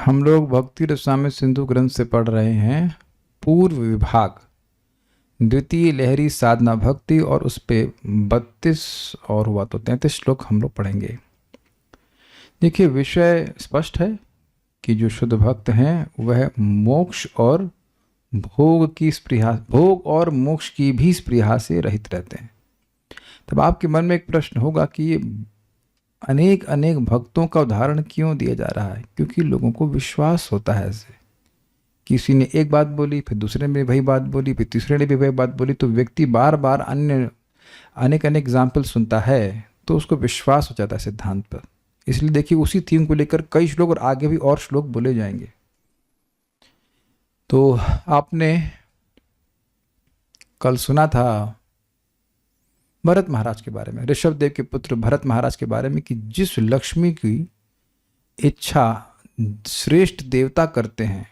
हम लोग भक्ति रसामृत सिंधु ग्रंथ से पढ़ रहे हैं पूर्व विभाग, द्वितीय लहरी साधना भक्ति, और उस पे 32 और हुआ तो 33 श्लोक हम लोग पढ़ेंगे। देखिए, विषय स्पष्ट है कि जो शुद्ध भक्त हैं वह मोक्ष और भोग और मोक्ष की भी स्पृहा से रहित रहते हैं। तब आपके मन में एक प्रश्न होगा कि ये अनेक अनेक भक्तों का उदाहरण क्यों दिया जा रहा है? क्योंकि लोगों को विश्वास होता है ऐसे, किसी ने एक बात बोली, फिर दूसरे ने वही बात बोली, फिर तीसरे ने भी वही बात बोली, तो व्यक्ति बार बार अनेक एग्जाम्पल सुनता है तो उसको विश्वास हो जाता है सिद्धांत पर। इसलिए देखिए, उसी थीम को लेकर कई श्लोक और आगे भी और श्लोक बोले जाएंगे। तो आपने कल सुना था भरत महाराज के बारे में, ऋषभ देव के पुत्र भरत महाराज के बारे में, कि जिस लक्ष्मी की इच्छा श्रेष्ठ देवता करते हैं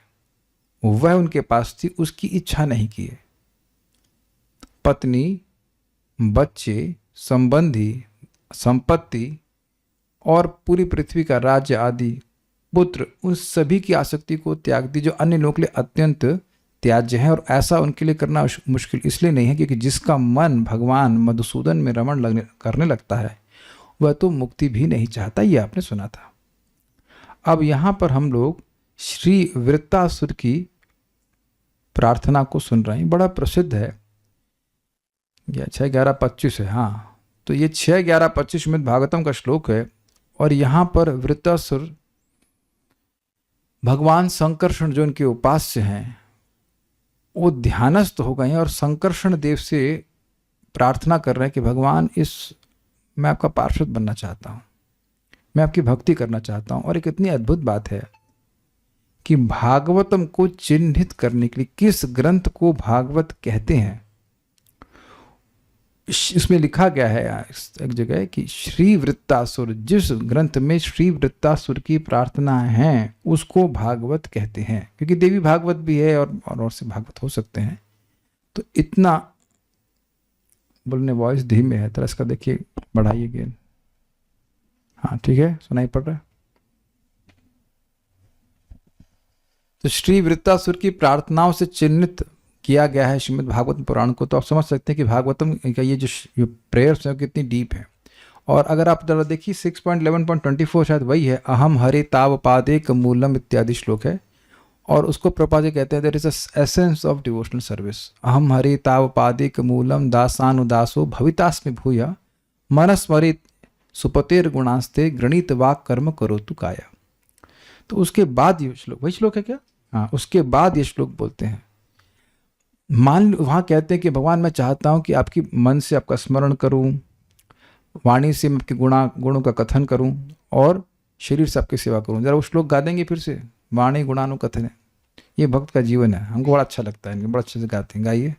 वह उनके पास थी, उसकी इच्छा नहीं की है। पत्नी, बच्चे, संबंधी, संपत्ति और पूरी पृथ्वी का राज्य आदि पुत्र, उन सभी की आसक्ति को त्याग दी जो अन्य लोगों के लिए अत्यंत त्याज्य है। और ऐसा उनके लिए करना मुश्किल इसलिए नहीं है क्योंकि जिसका मन भगवान मधुसूदन में रमण करने लगता है वह तो मुक्ति भी नहीं चाहता, ये आपने सुना था। अब यहाँ पर हम लोग श्री वृत्तासुर की प्रार्थना को सुन रहे हैं। बड़ा प्रसिद्ध है, यह 6:11-25 है। हाँ, तो ये 6:11-25 श्रीमद् भागवतम का श्लोक है। और यहाँ पर वृत्तासुर भगवान संकर्षण जो उनके उपास्य हैं वो ध्यानस्थ हो गए हैं और संकर्षण देव से प्रार्थना कर रहे हैं कि भगवान, मैं आपका पार्षद बनना चाहता हूँ, मैं आपकी भक्ति करना चाहता हूँ। और एक इतनी अद्भुत बात है कि भागवतम को चिन्हित करने के लिए किस ग्रंथ को भागवत कहते हैं, इसमें लिखा गया है एक जगह कि श्री वृत्तासुर, जिस ग्रंथ में श्री वृत्तासुर की प्रार्थना है उसको भागवत कहते हैं। क्योंकि देवी भागवत भी है और से भागवत हो सकते हैं। तो इतना बोलने, वॉइस धीमे है, तरह इसका देखिए, बढ़ाइए गेन। हाँ ठीक है, सुनाई पड़ रहा है। तो श्री वृत्तासुर की प्रार्थनाओं से चिन्हित किया गया है श्रीमद् भागवत पुराण को। तो आप समझ सकते हैं कि भागवतम का ये जो प्रेयर्स है कितनी डीप है। और अगर आप जरा देखिए 6.11.24 शायद वही है, अहम हरे ताव पादेक मूलम इत्यादि श्लोक है। और उसको प्रभुपाद जी कहते हैं there is a essence of devotional service. अहम हरे ताव पादेक मूलम दासानुदासो भवितास्मि भूया मनस्मरित सुपतेर गुणास्ते गणित वाक कर्म करो तु काया। तो उसके बाद ये श्लोक, वही श्लोक है क्या? हाँ, उसके बाद ये श्लोक बोलते हैं, वहाँ कहते हैं कि भगवान, मैं चाहता हूँ कि आपकी मन से आपका स्मरण करूँ, वाणी से मैं आपके गुणों का कथन करूँ और शरीर से आपकी सेवा करूँ। जरा वो श्लोक गा देंगे फिर से, वाणी गुणानुकथन है, ये भक्त का जीवन है, हमको बड़ा अच्छा लगता है, बड़ा अच्छे से गाते हैं, गाइए।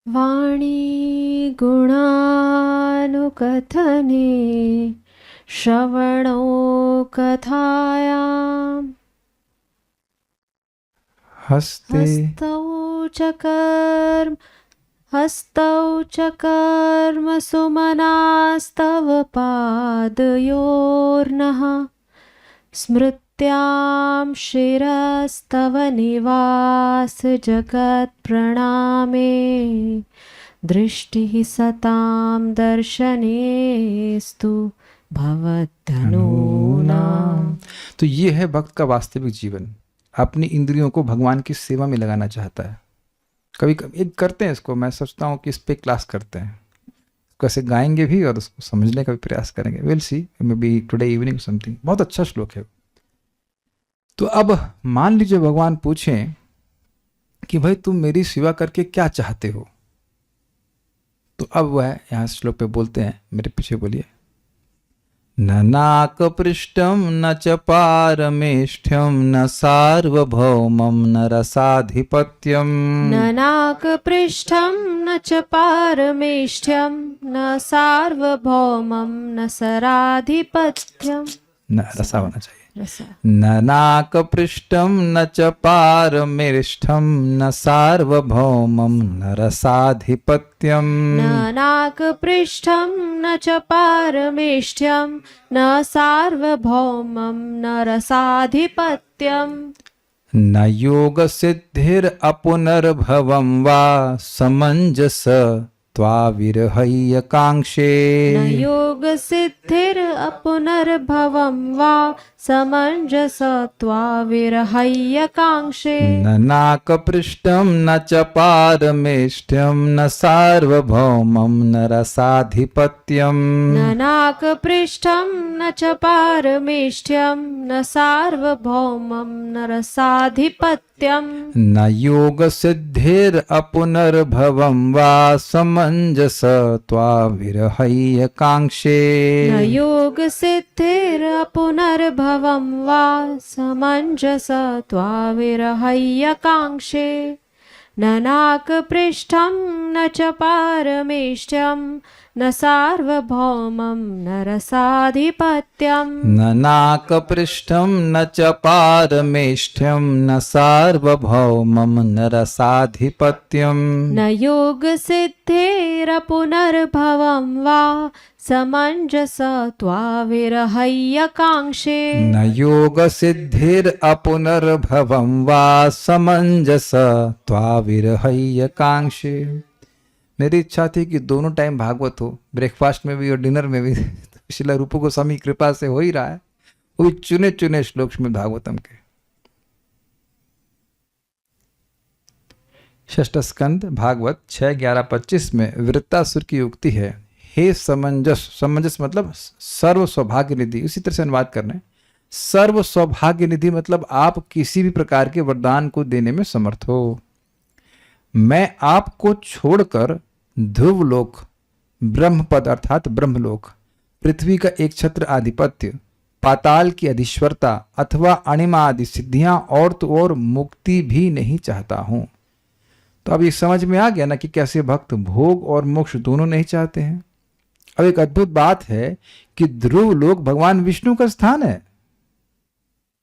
वाणी गुणानुकथने श्रवणो कथायां हस्तौ च कर्म सुमनास्तव पादयोर्नः स्मृत्यां शिरस्तव निवास जगत् प्रणामे दृष्टिः सतां दर्शनेस्तु भवद्धनूनाम्। तो ये है भक्त का वास्तविक जीवन, अपनी इंद्रियों को भगवान की सेवा में लगाना चाहता है। कभी कभी एक करते हैं इसको, मैं सोचता हूँ कि इस पे क्लास करते हैं, कैसे गाएंगे भी और उसको समझने का भी प्रयास करेंगे। Will see, may be today evening something. बहुत अच्छा श्लोक है। तो अब मान लीजिए भगवान पूछें कि भाई तुम मेरी सेवा करके क्या चाहते हो, तो अब वह यहाँ श्लोक पे बोलते हैं, मेरे पीछे बोलिए, न नाकपृष्ठं न च पारमेष्ठ्यं न सार्वभौमं न रसाधिपत्यं। न नाकपृष्ठं न च पारमेष्ठ्यं न सार्वभौमं न सराधिपत्यम्। न रसा होना चाहिए। रसा। न नाक पृष्ठम न च पारमेष्ठम न सार्वभौमम न रसाधिपत्यम। न नाकपृष्ठं न च पारमेष्ठ्यं न सार्वभौमं न रसाधिपत्यम्। न योग सिद्धिर अपुनर्भवम वा समंजस त्वाविरहय्य कांक्षे। न योगसिद्धिरपुनर्भवं वा समञ्जसत्वा विरहय्यकाङ्क्षे। न नाकपृष्ठम न च पारमेष्ठ्यम न सार्वभौमम न रसाधिपत्यम। न नाकपृष्ठं न च पारमेष्ठ्यं न सार्वभौमं न रसाधिपत्यम्। न योग सिद्धिर अपुनर्भवम वा समंजस त्वाविरहय्य कांक्षे। न योगसिद्धिरपुनर्भवं वा समञ्जसत्वा विरहय्यकाङ्क्षे। न नाकपृष्ठं न च पारमेष्ठ्यं न सार्वभौमं न रसाधिपत्यम्। न नाकपृष्ठम न च पारमेष्ठ्यम न सार्वभौमम न रसाधिपत्यम। न योगसिद्धिरपुनर्भवं वा समञ्जसत्वा विरहय्यकाङ्क्षे। न योग सिद्धिर अपुनर्भवम वा समंजस त्वाविरहय्य कांक्षे। मेरी इच्छा थी कि दोनों टाइम भागवत हो, ब्रेकफास्ट में भी और डिनर में भी। तो श्रील रूप गोस्वामी की कृपा से हो ही रहा है, वो भी चुने चुने श्लोक में भागवतम के। षष्ठ स्कंद भागवत 6:11-25 में वृत्तासुर की उक्ति है, हे समंजस। समंजस मतलब सर्व सौभाग्य निधि, उसी तरह से अनुवाद करना है। सर्व सौभाग्य निधि मतलब आप किसी भी प्रकार के वरदान को देने में समर्थ हो। मैं आपको छोड़कर ध्रुवलोक, ब्रह्मपद अर्थात ब्रह्मलोक, पृथ्वी का एक छत्र आधिपत्य, पाताल की अधीश्वरता अथवा अणिमा आदि सिद्धियां और तो और मुक्ति भी नहीं चाहता हूं। तो अब ये समझ में आ गया ना कि कैसे भक्त भोग और मोक्ष दोनों नहीं चाहते हैं। अब एक अद्भुत बात है कि ध्रुव लोक भगवान विष्णु का स्थान है।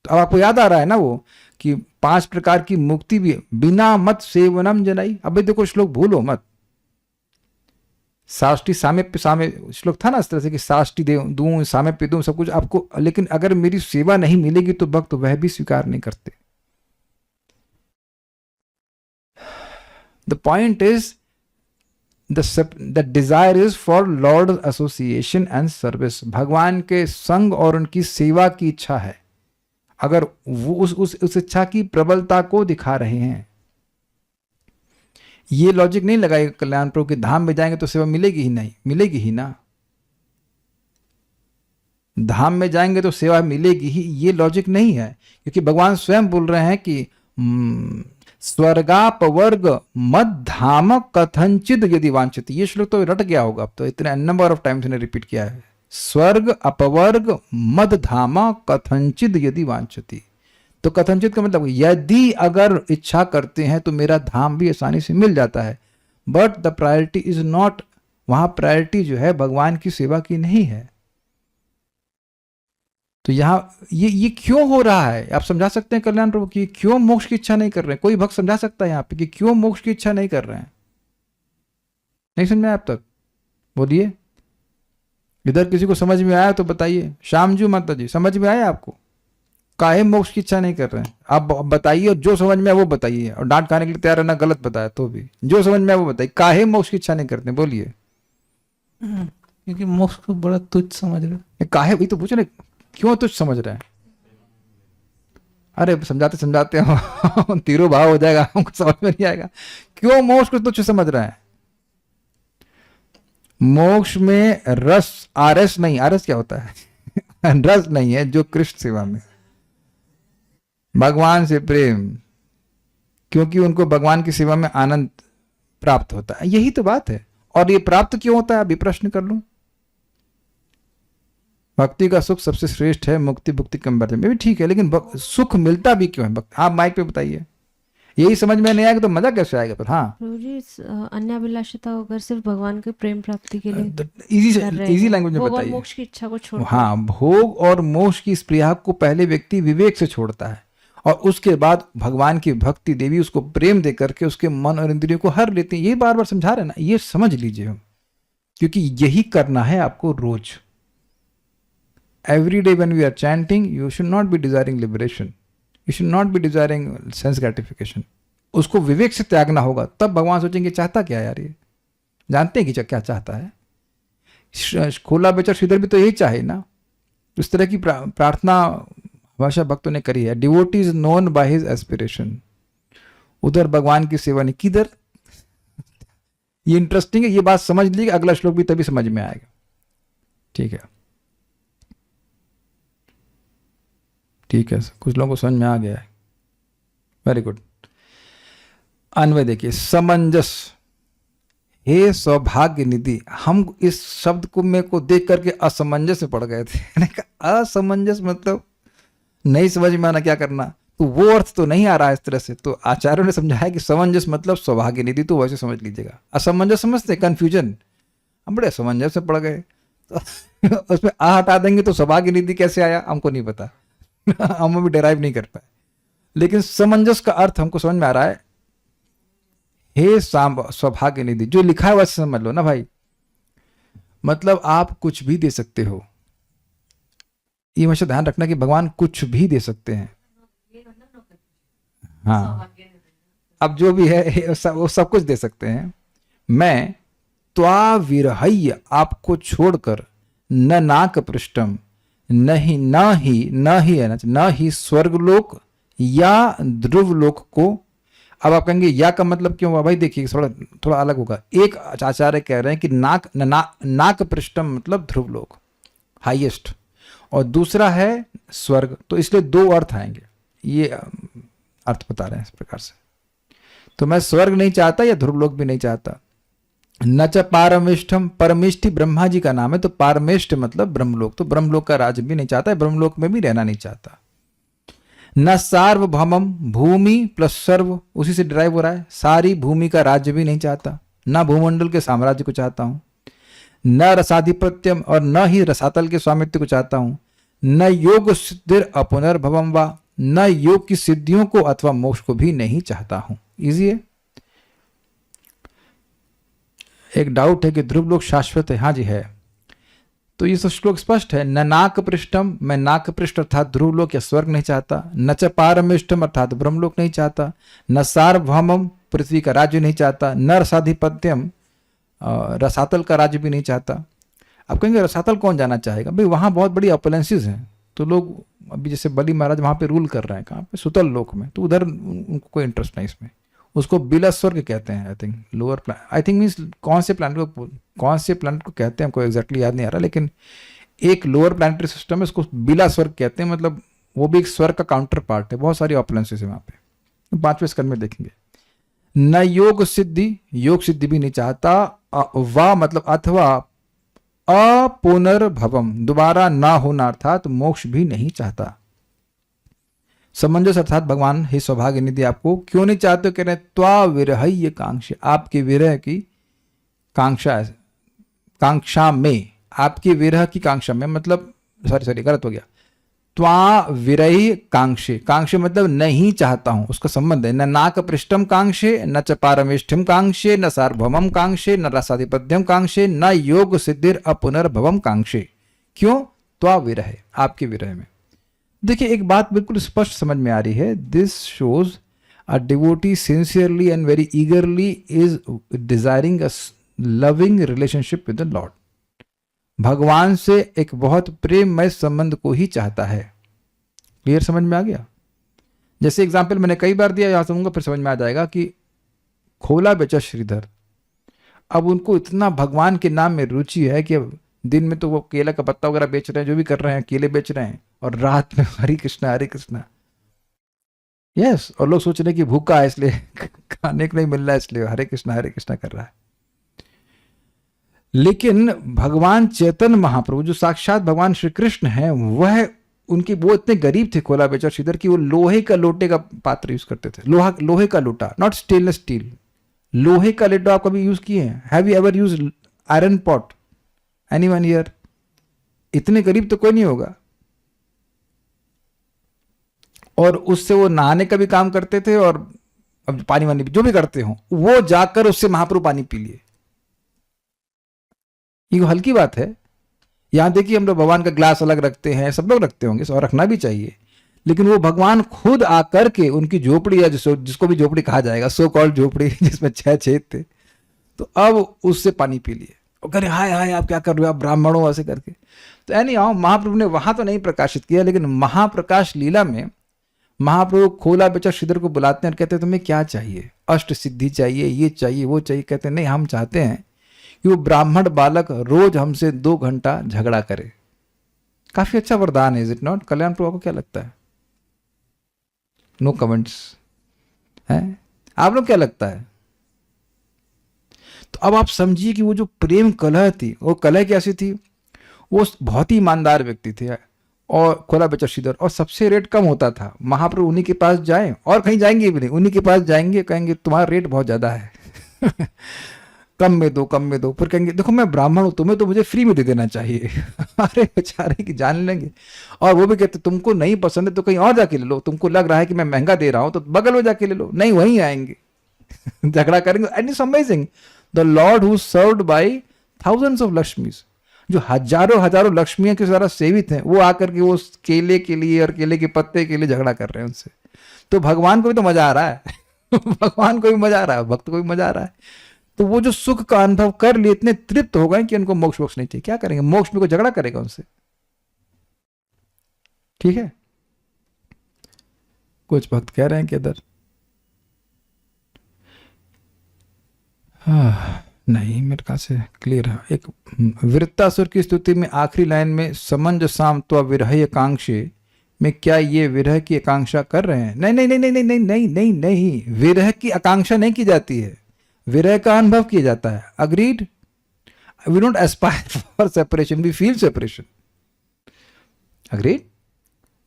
तो अब आपको याद आ रहा है ना वो कि 5 प्रकार की मुक्ति भी बिना मत सेवनम जनाई। अब देखो श्लोक भूलो मत, साष्टी सामिप्य श्लोक था ना इस तरह से कि साष्टी दूं सामिप्य दूं सब कुछ आपको, लेकिन अगर मेरी सेवा नहीं मिलेगी तो भक्त वह भी स्वीकार नहीं करते। The point is the desire is for Lord association and service. भगवान के संग और उनकी सेवा की इच्छा है। अगर वो उस इच्छा की प्रबलता को दिखा रहे हैं, ये लॉजिक नहीं लगाएगा कल्याण प्रभु के धाम में जाएंगे तो सेवा मिलेगी ही नहीं, मिलेगी ही ना। धाम में जाएंगे तो सेवा मिलेगी ही, ये लॉजिक नहीं है, क्योंकि भगवान स्वयं बोल रहे हैं कि स्वर्गापवर्ग मद धाम कथंचित यदि वांछित। ये श्लोक तो रट गया होगा अब तो, इतने नंबर ऑफ टाइम्स ने रिपीट किया है। स्वर्ग अपवर्ग मद धाम कथंचित यदि वांछति। तो कथंचित का मतलब यदि अगर इच्छा करते हैं तो मेरा धाम भी आसानी से मिल जाता है। But the priority is not, वहां प्रायोरिटी जो है भगवान की सेवा की नहीं है। तो यहां ये क्यों हो रहा है आप समझा सकते हैं कल्याण प्रभु की क्यों मोक्ष की इच्छा नहीं कर रहे हैं? कोई भक्त समझा सकता है यहाँ पे कि क्यों मोक्ष की इच्छा नहीं कर रहे हैं? नहीं समझा आप तक? बोलिए, इधर किसी को समझ में आया तो बताइए। श्यामजू माता जी समझ में आया आपको? काहे मोक्ष की इच्छा नहीं कर रहे हैं आप बताइए, और जो समझ में आया वो बताइए, और डांट खाने के लिए तैयार रहना गलत बताया तो भी जो समझ में आया वो बताइए। काहे मोक्ष की इच्छा नहीं करते बोलिए? क्योंकि मोक्ष को बड़ा तुच्छ समझ रहे। काहे, वही तो पूछ रहे, क्यों तुच्छ समझ रहे हैं? अरे समझाते समझाते हम तीरो भाव हो जाएगा, हमको समझ में नहीं आएगा। क्यों मोक्ष को तुच्छ समझ रहे हैं? मोक्ष में रस, आरस नहीं, आरस क्या होता है? रस नहीं है जो कृष्ण सेवा में, भगवान से प्रेम, क्योंकि उनको भगवान की सेवा में आनंद प्राप्त होता है। यही तो बात है। और ये प्राप्त क्यों होता है अभी प्रश्न कर लूं। भक्ति का सुख सबसे श्रेष्ठ है, मुक्ति भुक्ति कंपेरिजन में भी ठीक है, लेकिन सुख मिलता भी क्यों है? आप माइक पे बताइए। यही समझ में नहीं आएगा तो मजा कैसे आएगा फिर। हाँ, प्रभु जी, अन्याभिलाषिता होकर सिर्फ भगवान के प्रेम प्राप्ति के लिए कर इजी रहे इजी हैं। लैंग्वेज में भोग और बताइए। मोक्ष की इच्छा को छोड़ हाँ, भोग और मोक्ष की स्प्रिया को पहले व्यक्ति विवेक से छोड़ता है और उसके बाद भगवान की भक्ति देवी उसको प्रेम दे करके उसके मन और इंद्रियों को हर लेते हैं। ये बार बार समझा रहे हैं ना, ये समझ लीजिए हम, क्योंकि यही करना है आपको रोज। Every day when we are chanting, you should not be desiring liberation, you should not be desiring sense gratification. उसको विवेक से त्यागना होगा, तब भगवान सोचेंगे चाहता क्या यार, ये जानते हैं कि क्या चाहता है। खोला बेचा श्रीधर भी तो यही चाहे ना। इस तरह की प्रार्थना भाषा भक्तों ने करी है। Devotee is known by his aspiration. उधर भगवान की सेवा नहीं, किधर। ये इंटरेस्टिंग है, ये बात समझ ली, अगला श्लोक भी तभी समझ में आएगा। ठीक है, ठीक है, कुछ लोगों को समझ में आ गया है। Very good. अन्वय देखिए, समंजस, हे सौभाग्य निधि। हम इस शब्द को मेरे को देख करके असमंजस में पड़ गए थे। मैंने कहा असमंजस मतलब नहीं समझ में आना क्या करना, तो वो अर्थ तो नहीं आ रहा है इस तरह से। तो आचार्यों ने समझाया कि समंजस मतलब सौभाग्य निधि, तो वैसे समझ लीजिएगा। असमंजस समझते, कंफ्यूजन, हम बड़े असमंजस में पड़ गए। तो उसमें आ हटा देंगे तो सौभाग्य निधि कैसे आया हमको नहीं पता। हम भी डेराइव नहीं कर पाए, लेकिन समंजस का अर्थ हमको समझ में आ रहा है। हे सौभाग्य निधि, जो लिखा है वैसे समझ लो ना भाई। मतलब आप कुछ भी दे सकते हो, ये हमेशा ध्यान रखना कि भगवान कुछ भी दे सकते हैं। हाँ, अब जो भी है वो सब कुछ दे सकते हैं। मैं त्वा विरहय्य, आपको छोड़कर, न नाक पृष्ठम, न ही स्वर्गलोक या ध्रुवलोक को। अब आप कहेंगे या का मतलब क्यों हुआ भाई? देखिए थोड़ा अलग होगा। एक आचार्य कह रहे हैं कि नाक पृष्ठम मतलब ध्रुवलोक, हाईएस्ट, और दूसरा है स्वर्ग, तो इसलिए दो अर्थ आएंगे। ये अर्थ बता रहे हैं इस प्रकार से। तो मैं स्वर्ग नहीं चाहता या ध्रुवलोक भी नहीं चाहता। न च पारमेष्ठम, परमेष्ठी ब्रह्मा जी का नाम है, तो पारमेष्ठ मतलब ब्रह्मलोक, तो ब्रह्मलोक का राज्य भी नहीं चाहता, ब्रह्मलोक में भी रहना नहीं चाहता। न सार्वभौमम, भूमि प्लस सर्व उसी से डिराइव हो रहा है, सारी भूमि का राज्य भी नहीं चाहता, न भूमंडल के साम्राज्य को चाहता हूं, न रसाधिपत्यम और न ही रसातल के स्वामित्व को चाहता हूं, न योग सिद्धिर अपुनर्भवम वा, न योग की सिद्धियों को अथवा मोक्ष को भी नहीं चाहता हूं। इजी है। एक डाउट है कि ध्रुवलोक शाश्वत है। हाँ जी है। तो ये श्लोक स्पष्ट है। न नाक पृष्ठम, मैं नाक पृष्ठ अर्थात ध्रुवलोक या स्वर्ग नहीं चाहता। न च पारमेष्ठम अर्थात ब्रह्मलोक नहीं चाहता। न सार्वभौमम, पृथ्वी का राज्य नहीं चाहता। न रसाधिपत्यम, रसातल का राज्य भी नहीं चाहता। आप कहेंगे रसातल कौन जाना चाहेगा? भाई वहाँ बहुत बड़ी अपलेंसेस हैं, तो लोग अभी जैसे बली महाराज वहाँ पे रूल कर रहे हैं, कहाँ पे? सुतल लोक में, तो उधर उनको कोई इंटरेस्ट नहीं इसमें। उसको बिला स्वर्ग कहते हैं, I think lower plan, I think means कौन से प्लानट को कहते हैं हमको एग्जैक्टली याद नहीं आ रहा, लेकिन एक लोअर प्लानिटरी सिस्टम है, उसको बिला स्वर्ग कहते हैं, मतलब वो भी एक स्वर्ग का काउंटर पार्ट है। बहुत सारी ऑपलेंसेस है वहाँ पे। 5वें स्कंद में देखेंगे। न योग सिद्धि, योग सिद्धि भी नहीं चाहता। वा मतलब अथवा अपुनर्भवम, दोबारा ना होना अर्थात मोक्ष भी नहीं चाहता। समंजस अर्थात भगवान हे सौभाग्य निधि, आपको क्यों नहीं चाहते? कह रहे हैं त्वा विरहय्य कांक्षा, आपके विरह की कांक्षा में, आपकी विरह की कांक्षा में, मतलब सॉरी गलत हो गया। त्वा विरही कांक्षे, कांक्षे मतलब नहीं चाहता हूं, उसका संबंध है। न नाक पृष्ठम कांक्षे, न च पारमेष्ठिम कांक्षे, न सार्वभौमम कांक्षे, न रसाधिपत्यम कांक्षे, न योग सिद्धिर अपुनर्भवम कांक्षे। क्यों? त्वा विरह, आपके विरह में। देखिए एक बात बिल्कुल स्पष्ट समझ में आ रही है। This shows a devotee sincerely and very ईगरली is desiring a loving relationship with the Lord. भगवान से एक बहुत प्रेममय संबंध को ही चाहता है। क्लियर समझ में आ गया? जैसे एग्जाम्पल मैंने कई बार दिया, यहां समझूंगा फिर समझ में आ जाएगा कि खोला बेचा श्रीधर, अब उनको इतना भगवान के नाम में रुचि है कि अब दिन में तो वो केला का पत्ता वगैरह बेच रहे हैं, जो भी कर रहे हैं, केले बेच रहे हैं, और रात में हरे कृष्णा यस। और लोग सोच रहे हैं कि भूखा है इसलिए खाने को नहीं मिल रहा है, इसलिए हरे कृष्णा कर रहा है। लेकिन भगवान चैतन्य महाप्रभु जो साक्षात भगवान श्री कृष्ण हैं, वह उनकी वो इतने गरीब थे खोला बेचा और श्रीधर की वो लोहे का लोटे का पात्र यूज करते थे, लोहे का लोटा, नॉट स्टेनलेस स्टील, लोहे का लोटा आप कभी यूज किए हैं? Have you ever use iron pot? Anyone here? इतने गरीब तो कोई नहीं होगा। और उससे वो नहाने का भी काम करते थे और अब पानी वानी जो भी करते हो वो जाकर उससे महाप्रभु पानी पी लिए। ये हल्की बात है। यहां देखिए हम लोग भगवान का ग्लास अलग रखते हैं, सब लोग रखते होंगे और रखना भी चाहिए, लेकिन वो भगवान खुद आकर के उनकी झोपड़ी या जिसको भी झोपड़ी कहा जाएगा, सो कॉल्ड झोपड़ी जिसमें 6 छेद थे, तो अब उससे पानी पी लिए और कह रहे हाय हाय आप क्या कर रहे हो, आप ब्राह्मणों ऐसे करके। तो यानी आओ महाप्रभु ने वहां तो नहीं प्रकाशित किया, लेकिन महाप्रकाश लीला में महाप्रभु खोला बेचा श्रीधर को बुलाते हैं और कहते हैं तुम्हें क्या चाहिए? अष्ट सिद्धि चाहिए, ये चाहिए, वो चाहिए। कहते हैं नहीं, हम चाहते हैं कि वो ब्राह्मण बालक रोज हमसे 2 घंटा झगड़ा करे। काफी अच्छा वरदान है, इज इट नॉट? कल्याण प्रभु को क्या लगता है? नो कमेंट्स है? आप लोग क्या लगता है? तो अब आप समझिए कि वो जो प्रेम कलह थी, वो कलह कैसी थी? वो बहुत ही ईमानदार व्यक्ति थे और खोला बेचा श्रीधर, और सबसे रेट कम होता था। महाप्रभु उन्हीं के पास जाएं और कहीं जाएंगे भी नहीं, उन्हीं के पास जाएंगे, कहेंगे तुम्हारा रेट बहुत ज्यादा है कम में दो, कम में दो। फिर कहेंगे देखो मैं ब्राह्मण हूं, तुम्हें तो मुझे फ्री में दे देना चाहिए अरे बेचारे की जान लेंगे। और वो भी कहते तुमको नहीं पसंद है तो कहीं और जाके ले लो, तुमको लग रहा है कि मैं महंगा दे रहा हूं तो बगल में जाके ले लो, नहीं वहीं आएंगे झगड़ा करेंगे। And it's amazing, the lord who served by thousands of Lakshmis, जो हजारों हजारों लक्ष्मियों के द्वारा सेवित हैं, वो आकर के वो केले के लिए और केले के पत्ते के लिए झगड़ा कर रहे हैं उनसे। तो भगवान को भी तो मजा आ रहा है भगवान को भी मजा आ रहा है, भक्त को भी मजा आ रहा है। तो वो जो सुख का अनुभव कर लिए इतने तृप्त हो गए कि उनको मोक्ष मोक्ष नहीं चाहिए। क्या करेंगे? मोक्ष में कोई झगड़ा करेगा उनसे? ठीक है। कुछ भक्त कह रहे हैं कि इधर नहीं, मेरे ख्याल से क्लियर है। एक वृत्तासुर की स्तुति में आखिरी लाइन में समंज साम तो विरह आकांक्षे में, क्या ये विरह की आकांक्षा कर रहे हैं? नहीं नहीं नहीं नहीं नहीं नहीं नहीं नहीं, विरह की आकांक्षा नहीं की जाती है, विरह का अनुभव किया जाता है। Agreed? We don't aspire for separation, we feel separation. Agreed?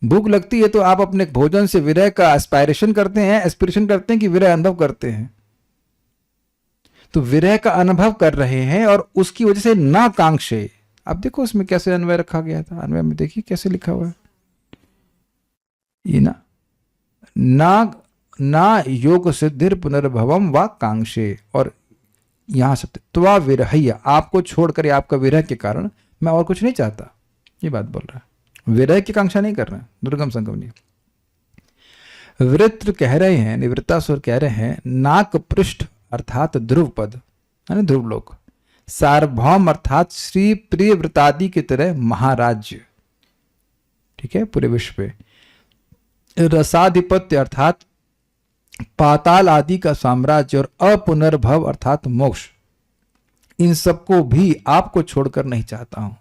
भूख लगती है तो आप अपने भोजन से विरह का एस्पायरेशन करते हैं, एस्पिरेशन करते हैं कि विरह अनुभव करते हैं। तो विरह का अनुभव कर रहे हैं और उसकी वजह से ना कांक्षे। अब देखो उसमें कैसे अन्वय रखा गया था, अन्वय में देखिए कैसे लिखा हुआ है ये ना योग सिद्धिर पुनर्भवम व कांक्षे, और यहां से त्वा विरहैया, आपको छोड़कर या आपका विरह के कारण मैं और कुछ नहीं चाहता, ये बात बोल रहा है। विरह की कांक्षा नहीं कर रहे हैं, दुर्गम संगम नहीं। वृत्र कह रहे हैं, निवृत्तासुर कह रहे हैं, नाक पृष्ठ अर्थात ध्रुव पद, यानी ध्रुव लोक, सार्वभौम अर्थात श्री प्रिय व्रतादि की तरह महाराज्य, ठीक है, पूरे विश्व पे, रसाधिपत्य अर्थात पाताल आदि का साम्राज्य, और अपुनर्भव अर्थात मोक्ष, इन सबको भी आपको छोड़कर नहीं चाहता हूं।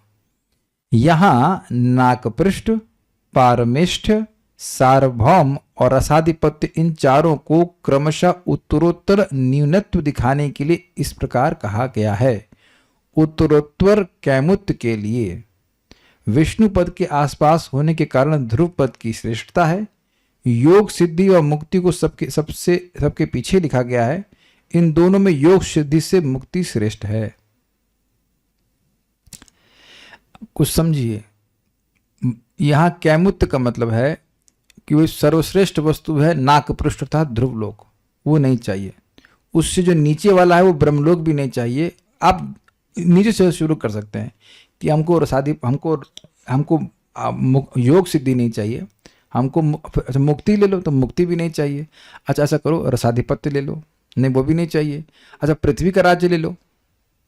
यहां नाकपृष्ठ, पारमेष्ठ, सार्वभौम और रसाधिपत्य, इन चारों को क्रमशः उत्तरोत्तर न्यूनत्व दिखाने के लिए इस प्रकार कहा गया है। उत्तरोत्तर कैमुत्य के लिए विष्णु पद के आसपास होने के कारण ध्रुव पद की श्रेष्ठता है। योग सिद्धि और मुक्ति को सबके पीछे लिखा गया है। इन दोनों में योग सिद्धि से मुक्ति श्रेष्ठ है। कुछ समझिए, यहां कैमुत्य का मतलब है कि वो सर्वश्रेष्ठ वस्तु है नाक पृष्ठ अर्थात ध्रुव लोक, वो नहीं चाहिए। उससे जो नीचे वाला है वो ब्रह्मलोक भी नहीं चाहिए। आप नीचे से शुरू कर सकते हैं कि हमको योग सिद्धि नहीं चाहिए, हमको अच्छा मुक्ति ले लो तो मुक्ति भी नहीं चाहिए। अच्छा ऐसा करो रसाधिपत्य ले लो, नहीं वो भी नहीं चाहिए। अच्छा पृथ्वी का राज्य ले लो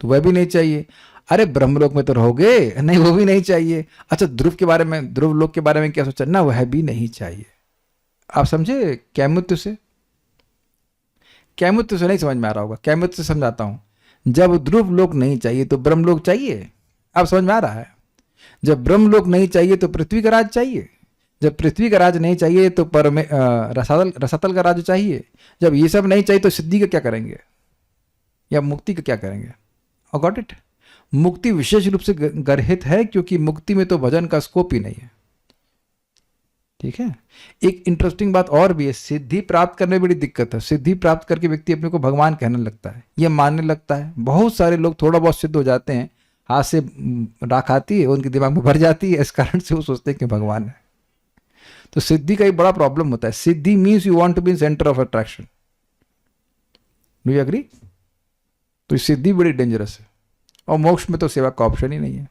तो वह भी नहीं चाहिए। अरे ब्रह्मलोक में तो रहोगे, नहीं वो भी नहीं चाहिए। अच्छा ध्रुव लोक के बारे में क्या सोचा, ना वह भी नहीं चाहिए। आप समझे? कैमुत्य से नहीं समझ में आ रहा होगा, कैमुत्य से समझाता हूं। जब ध्रुव लोक नहीं चाहिए तो ब्रह्मलोक चाहिए, आप समझ में आ रहा है? जब ब्रह्मलोक नहीं चाहिए तो पृथ्वी का राज चाहिए, जब पृथ्वी का राज नहीं चाहिए तो रसातल का राज चाहिए। जब ये सब नहीं चाहिए तो सिद्धि का क्या करेंगे या मुक्ति का क्या करेंगे? Got it? मुक्ति विशेष रूप से गर्हित है क्योंकि मुक्ति में तो भजन का स्कोप ही नहीं है। ठीक है। एक इंटरेस्टिंग बात और भी है, सिद्धि प्राप्त करने में बड़ी दिक्कत है। सिद्धि प्राप्त करके व्यक्ति अपने को भगवान कहने लगता है, ये मानने लगता है। बहुत सारे लोग थोड़ा बहुत सिद्ध हो जाते हैं, हाथ से राख आती है उनके दिमाग में भर जाती है, इस कारण से वो सोचते हैं कि भगवान है। तो सिद्धि का एक बड़ा प्रॉब्लम होता है। सिद्धि means you want to be centre of attraction. Do you agree? तो सिद्धि बड़ी डेंजरस है, और मोक्ष में तो सेवा का ऑप्शन ही नहीं है।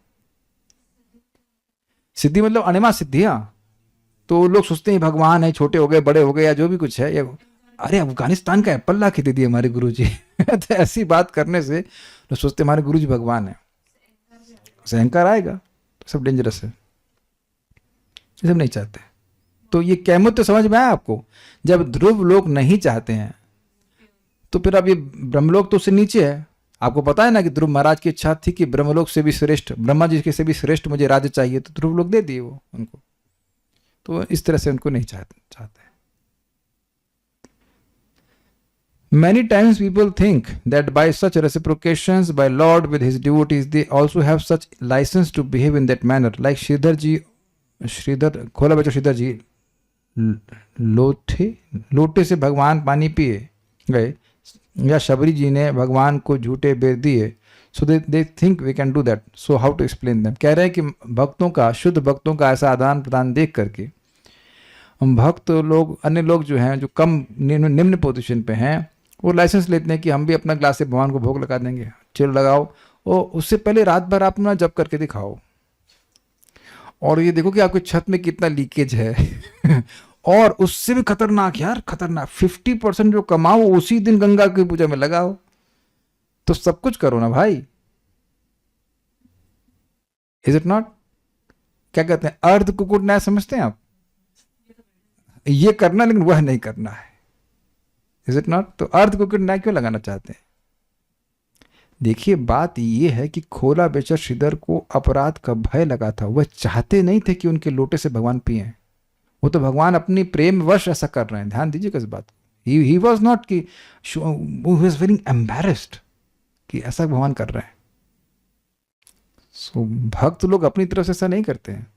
सिद्धि मतलब अनिमा सिद्धियां, तो लोग सोचते हैं भगवान है, छोटे हो गए बड़े हो गए या जो भी कुछ है, या अरे अफगानिस्तान का एप्पल ला के दे दिए हमारे गुरुजी। तो ऐसी बात करने से लोग सोचते हमारे गुरुजी भगवान है, अहंकार आएगा, तो सब डेंजरस है, ये सब नहीं चाहते। तो ये कैमुत तो समझ में आया आपको? जब ध्रुव लोक नहीं चाहते हैं तो फिर अब ये ब्रह्मलोक तो उससे नीचे है। आपको पता है ना कि ध्रुव महाराज की इच्छा थी कि ब्रह्मलोक से भी श्रेष्ठ, ब्रह्मा जी के से भी श्रेष्ठ मुझे राज्य चाहिए, तो ध्रुव लोक दे दिए वो उनको। तो इस तरह से उनको नहीं चाहते। Many times people think that by such reciprocations by Lord with his devotees, they also have such license to behave in that manner. Like खोला बच्चों श्रीधर जी लोटे से भगवान पानी पिए गए, या शबरी जी ने भगवान को झूठे बेर दिए। So they think we can do that. So how to explain them? कह रहे हैं कि भक्तों का, शुद्ध भक्तों का ऐसा आदान प्रदान देख करके हम भक्त लोग, अन्य लोग जो हैं, जो कम निम्न पोजीशन पे हैं, वो लाइसेंस लेते हैं कि हम भी अपना ग्लास से भगवान को भोग लगा देंगे। चिल लगाओ, और उससे पहले रात भर आप अपना जप करके दिखाओ, और ये देखो कि आपकी छत में कितना लीकेज है। और उससे भी खतरनाक यार, खतरनाक 50% जो कमाओ उसी दिन गंगा की पूजा में लगाओ। तो सब कुछ करो ना भाई, इज इट नॉट? क्या कहते हैं, अर्ध कुकुट न्याय समझते हैं आप? ये करना, लेकिन वह नहीं करना है, इज इट नॉट? तो अर्ध कुकुट न्याय क्यों लगाना चाहते हैं? देखिए बात ये है कि खोला बेचर श्रीधर को अपराध का भय लगा था। वह चाहते नहीं थे कि उनके लोटे से भगवान पिए, वो तो भगवान अपनी प्रेम वश ऐसा कर रहे हैं। ध्यान दीजिएगा इस बात को। ही वॉज नॉट कि ही वाज वेरी एम्बैरेस्ड कि ऐसा भगवान कर रहे हैं। सो भक्त लोग अपनी तरफ से ऐसा नहीं करते हैं।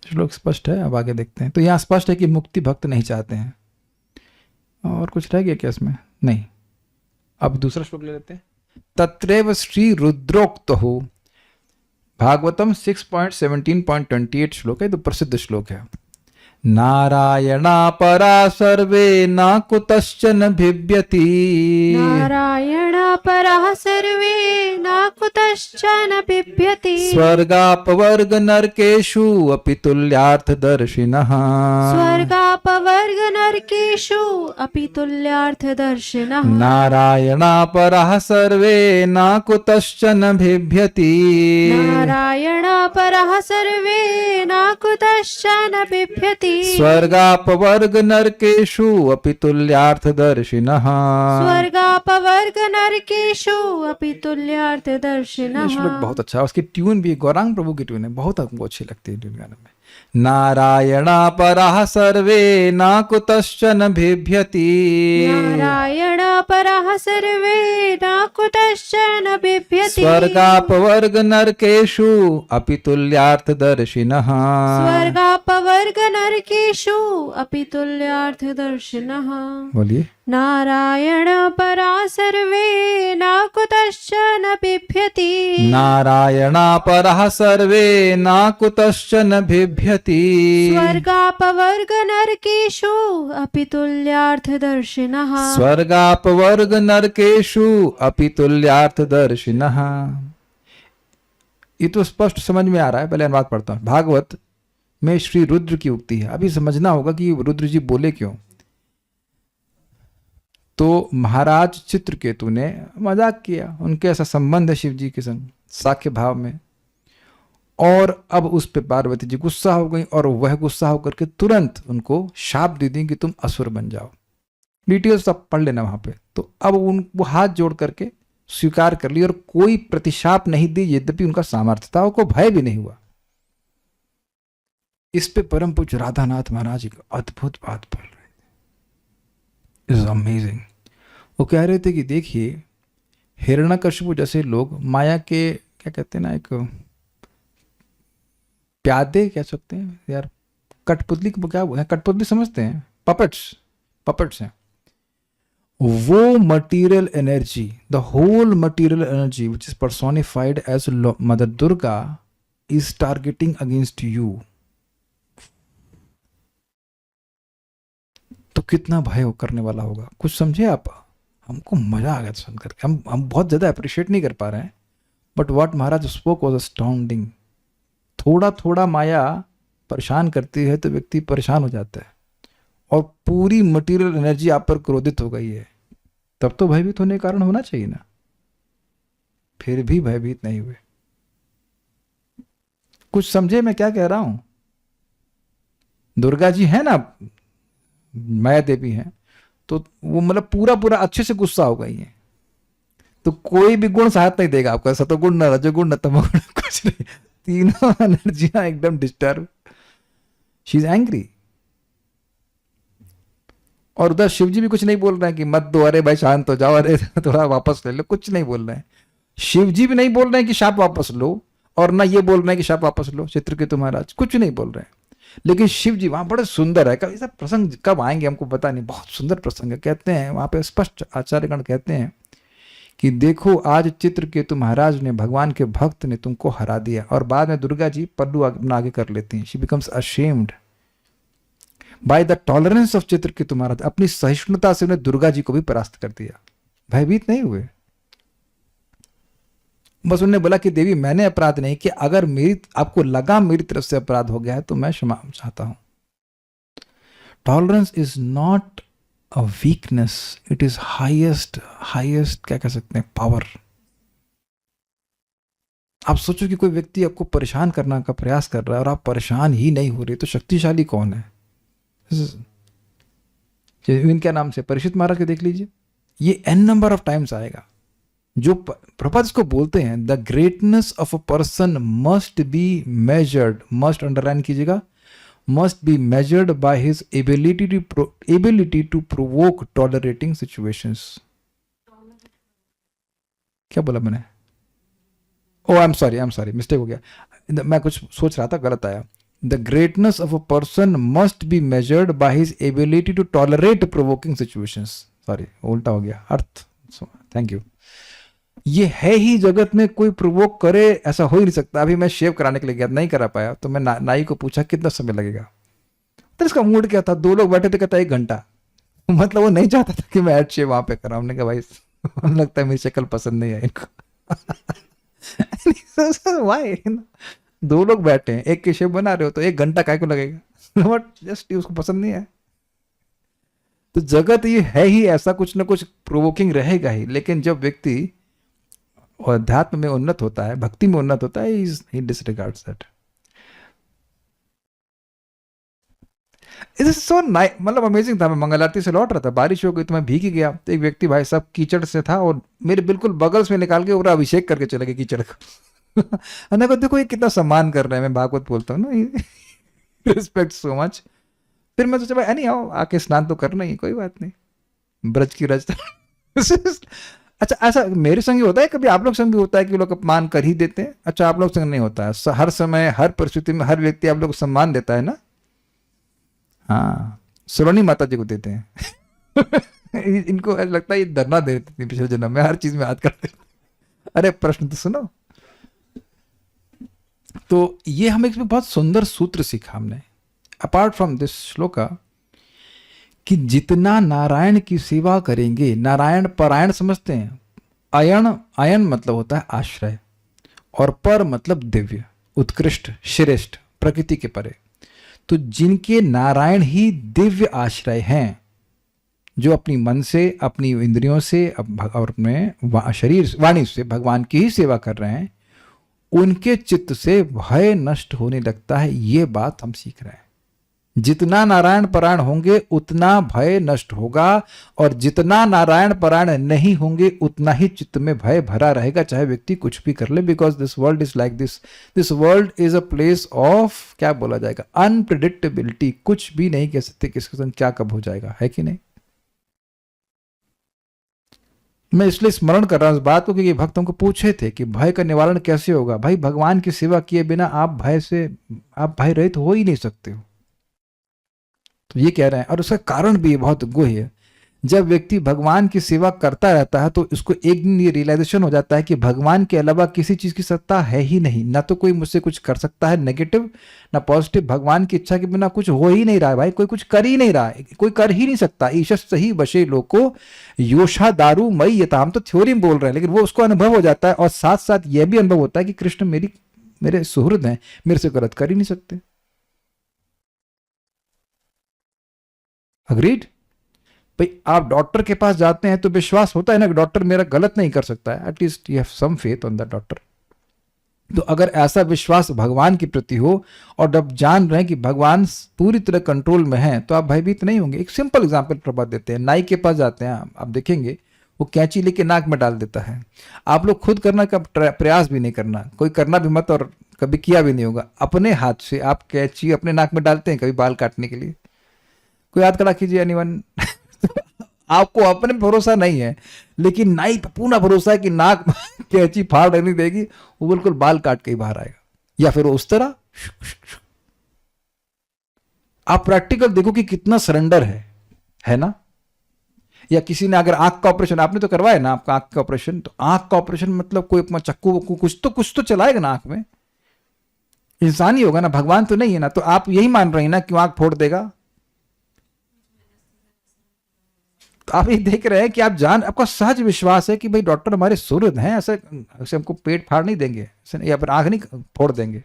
श्लोक स्पष्ट है, अब आगे देखते हैं। तो यहाँ स्पष्ट है कि मुक्ति भक्त नहीं चाहते हैं। और कुछ रह गया क्या इसमें? नहीं। अब दूसरा श्लोक ले लेते हैं। तत्रैव श्री रुद्रोक्तः, भागवतम 6.17.28 श्लोक है, तो प्रसिद्ध श्लोक है। नारायणा परा सर्वे न कुतश्चन भिद्यति, नारायणा परः सर्वे न कुतश्चन बिभ्यति, स्वर्गापवर्ग नरकेषु अपि तुल्यार्थदर्शिनः, स्वर्गापवर्ग नरकेषु अपि तुल्यार्थदर्शिनः। नारायणा परः सर्वे न कुतश्चन भिद्यति, नारायणा परः सर्वे न कुतश्चन बिभ्यति, स्वर्गापवर्ग नरकेषु अपि तुल्यार्थदर्शिनः, स्वर्गापवर्ग नरकेषु अपि तुल्यार्थदर्शिनः। ये श्लोक बहुत अच्छा है। उसकी ट्यून भी, गौरांग प्रभु की ट्यून है, बहुत हमको अच्छी लगती है ट्यून गाने में। नारायणा परः सर्वे न कुतश्चन बिभ्यति, नारायणा परः सर्वे न कुतश्चन बिभ्यति, स्वर्गापवर्ग नरकेषु अपि तुल्यार्थदर्शिनः, स्वर्गापवर्ग नरकेषु अपि तुल्यार्थदर्शिनः। बोलिए। नारायण परा सर्वे न कुतश्चन बिभ्यति, नारायणा परः सर्वे न कुतश्चन बिभ्यति, स्वर्गापवर्ग नरकेषु अपि तुल्यार्थदर्शिनः, स्वर्गापवर्ग नरकेषु अपि तुल्यार्थदर्शिनः। ये तो स्पष्ट समझ में आ रहा है। पहले अनुवाद पढ़ता हूं। भागवत में श्री रुद्र की उक्ति है। अभी समझना होगा कि रुद्र जी बोले क्यों। तो महाराज चित्रकेतु ने मजाक किया, उनके ऐसा संबंध है शिव जी के संग साख्य भाव में, और अब उस पे पार्वती जी गुस्सा हो गई, और वह गुस्सा होकर के तुरंत उनको शाप दे दी कि तुम असुर बन जाओ। डिटेल्स सब पढ़ लेना वहां पे। तो अब वो हाथ जोड़ करके स्वीकार कर ली, और कोई प्रतिशाप नहीं दी, यद्यपि उनका सामर्थ्य था, उनको भय भी नहीं हुआ। इस पे परम पूज्य राधानाथ महाराज एक अद्भुत बात बोल रहे थे, इज अमेजिंग। वो कह रहे थे कि देखिए, हिरण्यकशिपु जैसे लोग माया के, क्या कहते हैं ना, एक प्यादे कह सकते हैं यार, कठपुतली को क्या है, कठपुतली समझते हैं, पपेट्स हैं। वो material energy, the whole material energy which is personified as mother Durga is targeting against you. तो कितना भय हो करने वाला होगा, कुछ समझे आप? हमको मजा आ गया सुन करके, हम बहुत ज्यादा अप्रिशिएट नहीं कर पा रहे हैं, but what Maharaj spoke was astounding. थोड़ा थोड़ा माया परेशान करती है तो व्यक्ति परेशान हो जाता है, और पूरी मटेरियल एनर्जी आप पर क्रोधित हो गई है, तब तो भयभीत होने का कारण होना चाहिए ना, फिर भी भयभीत नहीं हुए। कुछ समझे मैं क्या कह रहा हूं? दुर्गा जी है ना, माया देवी हैं, तो वो मतलब पूरा पूरा अच्छे से गुस्सा हो गई है, तो कोई भी गुण साथ नहीं देगा आपका, सतोगुण न रजोगुण न तमोगुण, कुछ नहीं, तीनों एनर्जियां एकदम डिस्टर्ब। She is angry. और उधर शिव जी भी कुछ नहीं बोल रहे हैं कि मत दो, अरे भाई शांत हो जाओ, अरे थोड़ा वापस ले लो, कुछ नहीं बोल रहे हैं। शिव जी भी नहीं बोल रहे हैं कि शाप वापस लो, और ना ये बोल रहे हैं कि शाप वापस लो, चित्रकेतु महाराज कुछ नहीं बोल रहे हैं। लेकिन शिव जी वहां बड़े सुंदर है, कभी ऐसा प्रसंग कब आएंगे हमको पता नहीं, बहुत सुंदर प्रसंग है। कहते हैं वहां पे स्पष्ट आचार्यगण कहते हैं कि देखो आज चित्रकेतु महाराज ने, भगवान के भक्त ने तुमको हरा दिया, और बाद में दुर्गा जी पल्लू अपना आगे कर लेती हैं। She becomes ashamed by the tolerance of Chitraketu Maharaj. अपनी सहिष्णुता से उन्हें दुर्गा जी को भी परास्त कर दिया, भयभीत नहीं हुए। बस उन्होंने बोला कि देवी मैंने अपराध नहीं किया, अगर मेरी आपको लगा मेरी तरफ से अपराध हो गया है तो मैं क्षमा चाहता हूं। Tolerance is not a weakness, it is highest क्या कह सकते हैं, पावर। आप सोचो कि कोई व्यक्ति आपको परेशान करने का प्रयास कर रहा है और आप परेशान ही नहीं हो रहे, तो शक्तिशाली कौन है? इनके नाम से परीक्षित महाराज के देख लीजिए, ये n नंबर ऑफ टाइम्स आएगा। जो प्रभुपाद इसको बोलते हैं, the greatness of a person must be measured, must underline कीजिएगा, must be measured by his ability to provoke tolerating situations. क्या बोला मैंने? Oh I am sorry mistake हो गया, मैं कुछ सोच रहा था, गलत आया। The greatness of a person must be measured by his ability to tolerate provoking situations. Sorry, उल्टा हो गया अर्थ। Thank you. ये है ही जगत में, कोई प्रोवोक करे ऐसा हो ही नहीं सकता। अभी मैं शेव कराने के लिए गया, नहीं करा पाया, तो मैं नाई को पूछा कितना समय लगेगा, तो इसका मूड क्या था, 2 लोग बैठे थे, कहता 1 घंटा। मतलब वो नहीं चाहता था कि मैं हेड शेव वहां पे कराऊं। हमने कहा भाई लगता है मेरी शक्ल पसंद नहीं है इनको। Why? 2 लोग बैठे हैं, एक के शेप बना रहे हो, तो 1 घंटा काय को लगेगा? बट जस्ट उसको पसंद नहीं है। तो जगत ये है ही ऐसा, कुछ ना कुछ प्रोवोकिंग रहेगा ही। लेकिन जब व्यक्ति अध्यात्म में उन्नत होता है, भक्ति में उन्नत होता है, he disregards that. It is so nice, मतलब अमेजिंग था। मैं मंगल आरती से लौट रहा था, बारिश हो गई तो मैं भीग ही गया, तो एक व्यक्ति भाई साहब कीचड़ से था और मेरे बिल्कुल बगल से निकाल के पूरा अभिषेक करके चले गए कीचड़ को। मैंने कहा देखो ये कितना सम्मान कर रहे हैं, मैं भागवत बोलता हूँ ना, रिस्पेक्ट सो मच। फिर मैं सोचा भाई नहीं आओ, आके स्नान तो करना ही, कोई बात नहीं, ब्रज की रज। अच्छा, ऐसा मेरे संग ही होता है, कभी आप लोग संग भी होता है कि लोग अपमान कर ही देते हैं? अच्छा, आप लोग संग नहीं होता है? हर समय हर परिस्थिति में हर व्यक्ति आप लोग को सम्मान देता है ना? हाँ, सुरनी माता जी को देते हैं। इनको लगता है ये धरना दे देती थी पिछले जन्म में, हर चीज में हाथ करते। अरे प्रश्न तो सुनो। तो ये हमें एक बहुत सुंदर सूत्र सीखा हमने अपार्ट फ्रॉम दिस श्लोका, कि जितना नारायण की सेवा करेंगे, नारायण परायण समझते हैं, आयन मतलब होता है आश्रय, और पर मतलब दिव्य, उत्कृष्ट, श्रेष्ठ, प्रकृति के परे। तो जिनके नारायण ही दिव्य आश्रय हैं, जो अपनी मन से, अपनी इंद्रियों से और अपने शरीर वाणी से भगवान की ही सेवा कर रहे हैं, उनके चित्त से भय नष्ट होने लगता है। ये बात हम सीख रहे हैं। जितना नारायण परायण होंगे उतना भय नष्ट होगा, और जितना नारायण परायण नहीं होंगे उतना ही चित्त में भय भरा रहेगा, चाहे व्यक्ति कुछ भी कर ले। Because this world is like this world is a place of, क्या बोला जाएगा, अनप्रिडिक्टेबिलिटी। कुछ भी नहीं कह सकते किसके साथ क्या कब हो जाएगा, है कि नहीं? मैं इसलिए स्मरण कर रहा हूँ इस बात को, क्योंकि भक्त हमको पूछे थे कि भय का निवारण कैसे होगा। भाई भगवान की सेवा किए बिना आप भय रहित हो ही नहीं सकते हो। तो ये कह रहे हैं, और उसका कारण भी बहुत गुह्य है। जब व्यक्ति भगवान की सेवा करता रहता है तो उसको एक दिन ये रियलाइजेशन हो जाता है कि भगवान के अलावा किसी चीज की सत्ता है ही नहीं, ना तो कोई मुझसे कुछ कर सकता है नेगेटिव ना पॉजिटिव। भगवान की इच्छा के बिना कुछ हो ही नहीं रहा है भाई, कोई कुछ कर ही नहीं रहा है, कोई कर ही नहीं सकता। ईशस सही बशे लोको योषा दारू मई यथा, हम तो थ्योरी में बोल रहे हैं, लेकिन वो उसको अनुभव हो जाता है, और साथ साथ यह भी अनुभव होता है कि कृष्ण मेरे सुहृद हैं, मेरे से गलत कर ही नहीं सकते। अग्रीड? भाई आप डॉक्टर के पास जाते हैं तो विश्वास होता है ना कि डॉक्टर मेरा गलत नहीं कर सकता है, at least you have some faith on that doctor. तो अगर ऐसा विश्वास भगवान के प्रति हो और जब जान रहे हैं कि भगवान पूरी तरह कंट्रोल में है, तो आप भयभीत नहीं होंगे। एक सिंपल एग्जांपल प्रभात देते हैं, नाई के पास जाते हैं, आप देखेंगे वो कैंची लेके नाक में डाल देता है। आप लोग खुद करना का प्रयास भी नहीं करना, कोई करना भी मत, और कभी किया भी नहीं होगा। अपने हाथ से आप कैंची अपने नाक में डालते हैं कभी बाल काटने के लिए? कोई हाथ खड़ा कीजिए, एनीवन? आपको अपने भरोसा नहीं है, लेकिन नाई पे पूर्ण भरोसा है कि नाक कैंची फाड़ नहीं देगी, वो बिल्कुल बाल काट के ही बाहर आएगा, या फिर उस तरह। आप प्रैक्टिकल देखो कि कितना सरेंडर है ना? या किसी ने अगर आंख का ऑपरेशन, आपने तो करवाया ना आपका आंख का ऑपरेशन, तो आंख का ऑपरेशन मतलब कोई अपना चक्कू वक्कू कुछ तो चलाएगा ना आंख में, इंसान ही होगा ना, भगवान तो नहीं है ना। तो आप यही मान रहे हैं ना कि आंख फोड़ देगा? तो आप ये देख रहे हैं कि आपका सहज विश्वास है कि भाई डॉक्टर हमारे सुहृद हैं, ऐसे हमको पेट फाड़ नहीं देंगे या फिर आंख नहीं फोड़ देंगे।